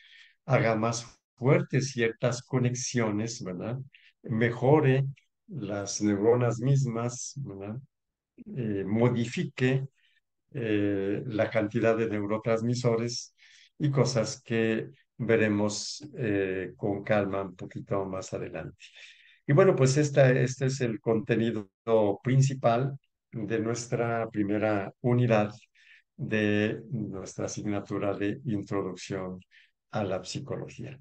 haga más fuertes ciertas conexiones, ¿verdad? Mejore las neuronas mismas, ¿verdad? Modifique la cantidad de neurotransmisores y cosas que veremos con calma un poquito más adelante. Y bueno, pues este es el contenido principal de nuestra primera unidad de nuestra asignatura de Introducción a la Psicología.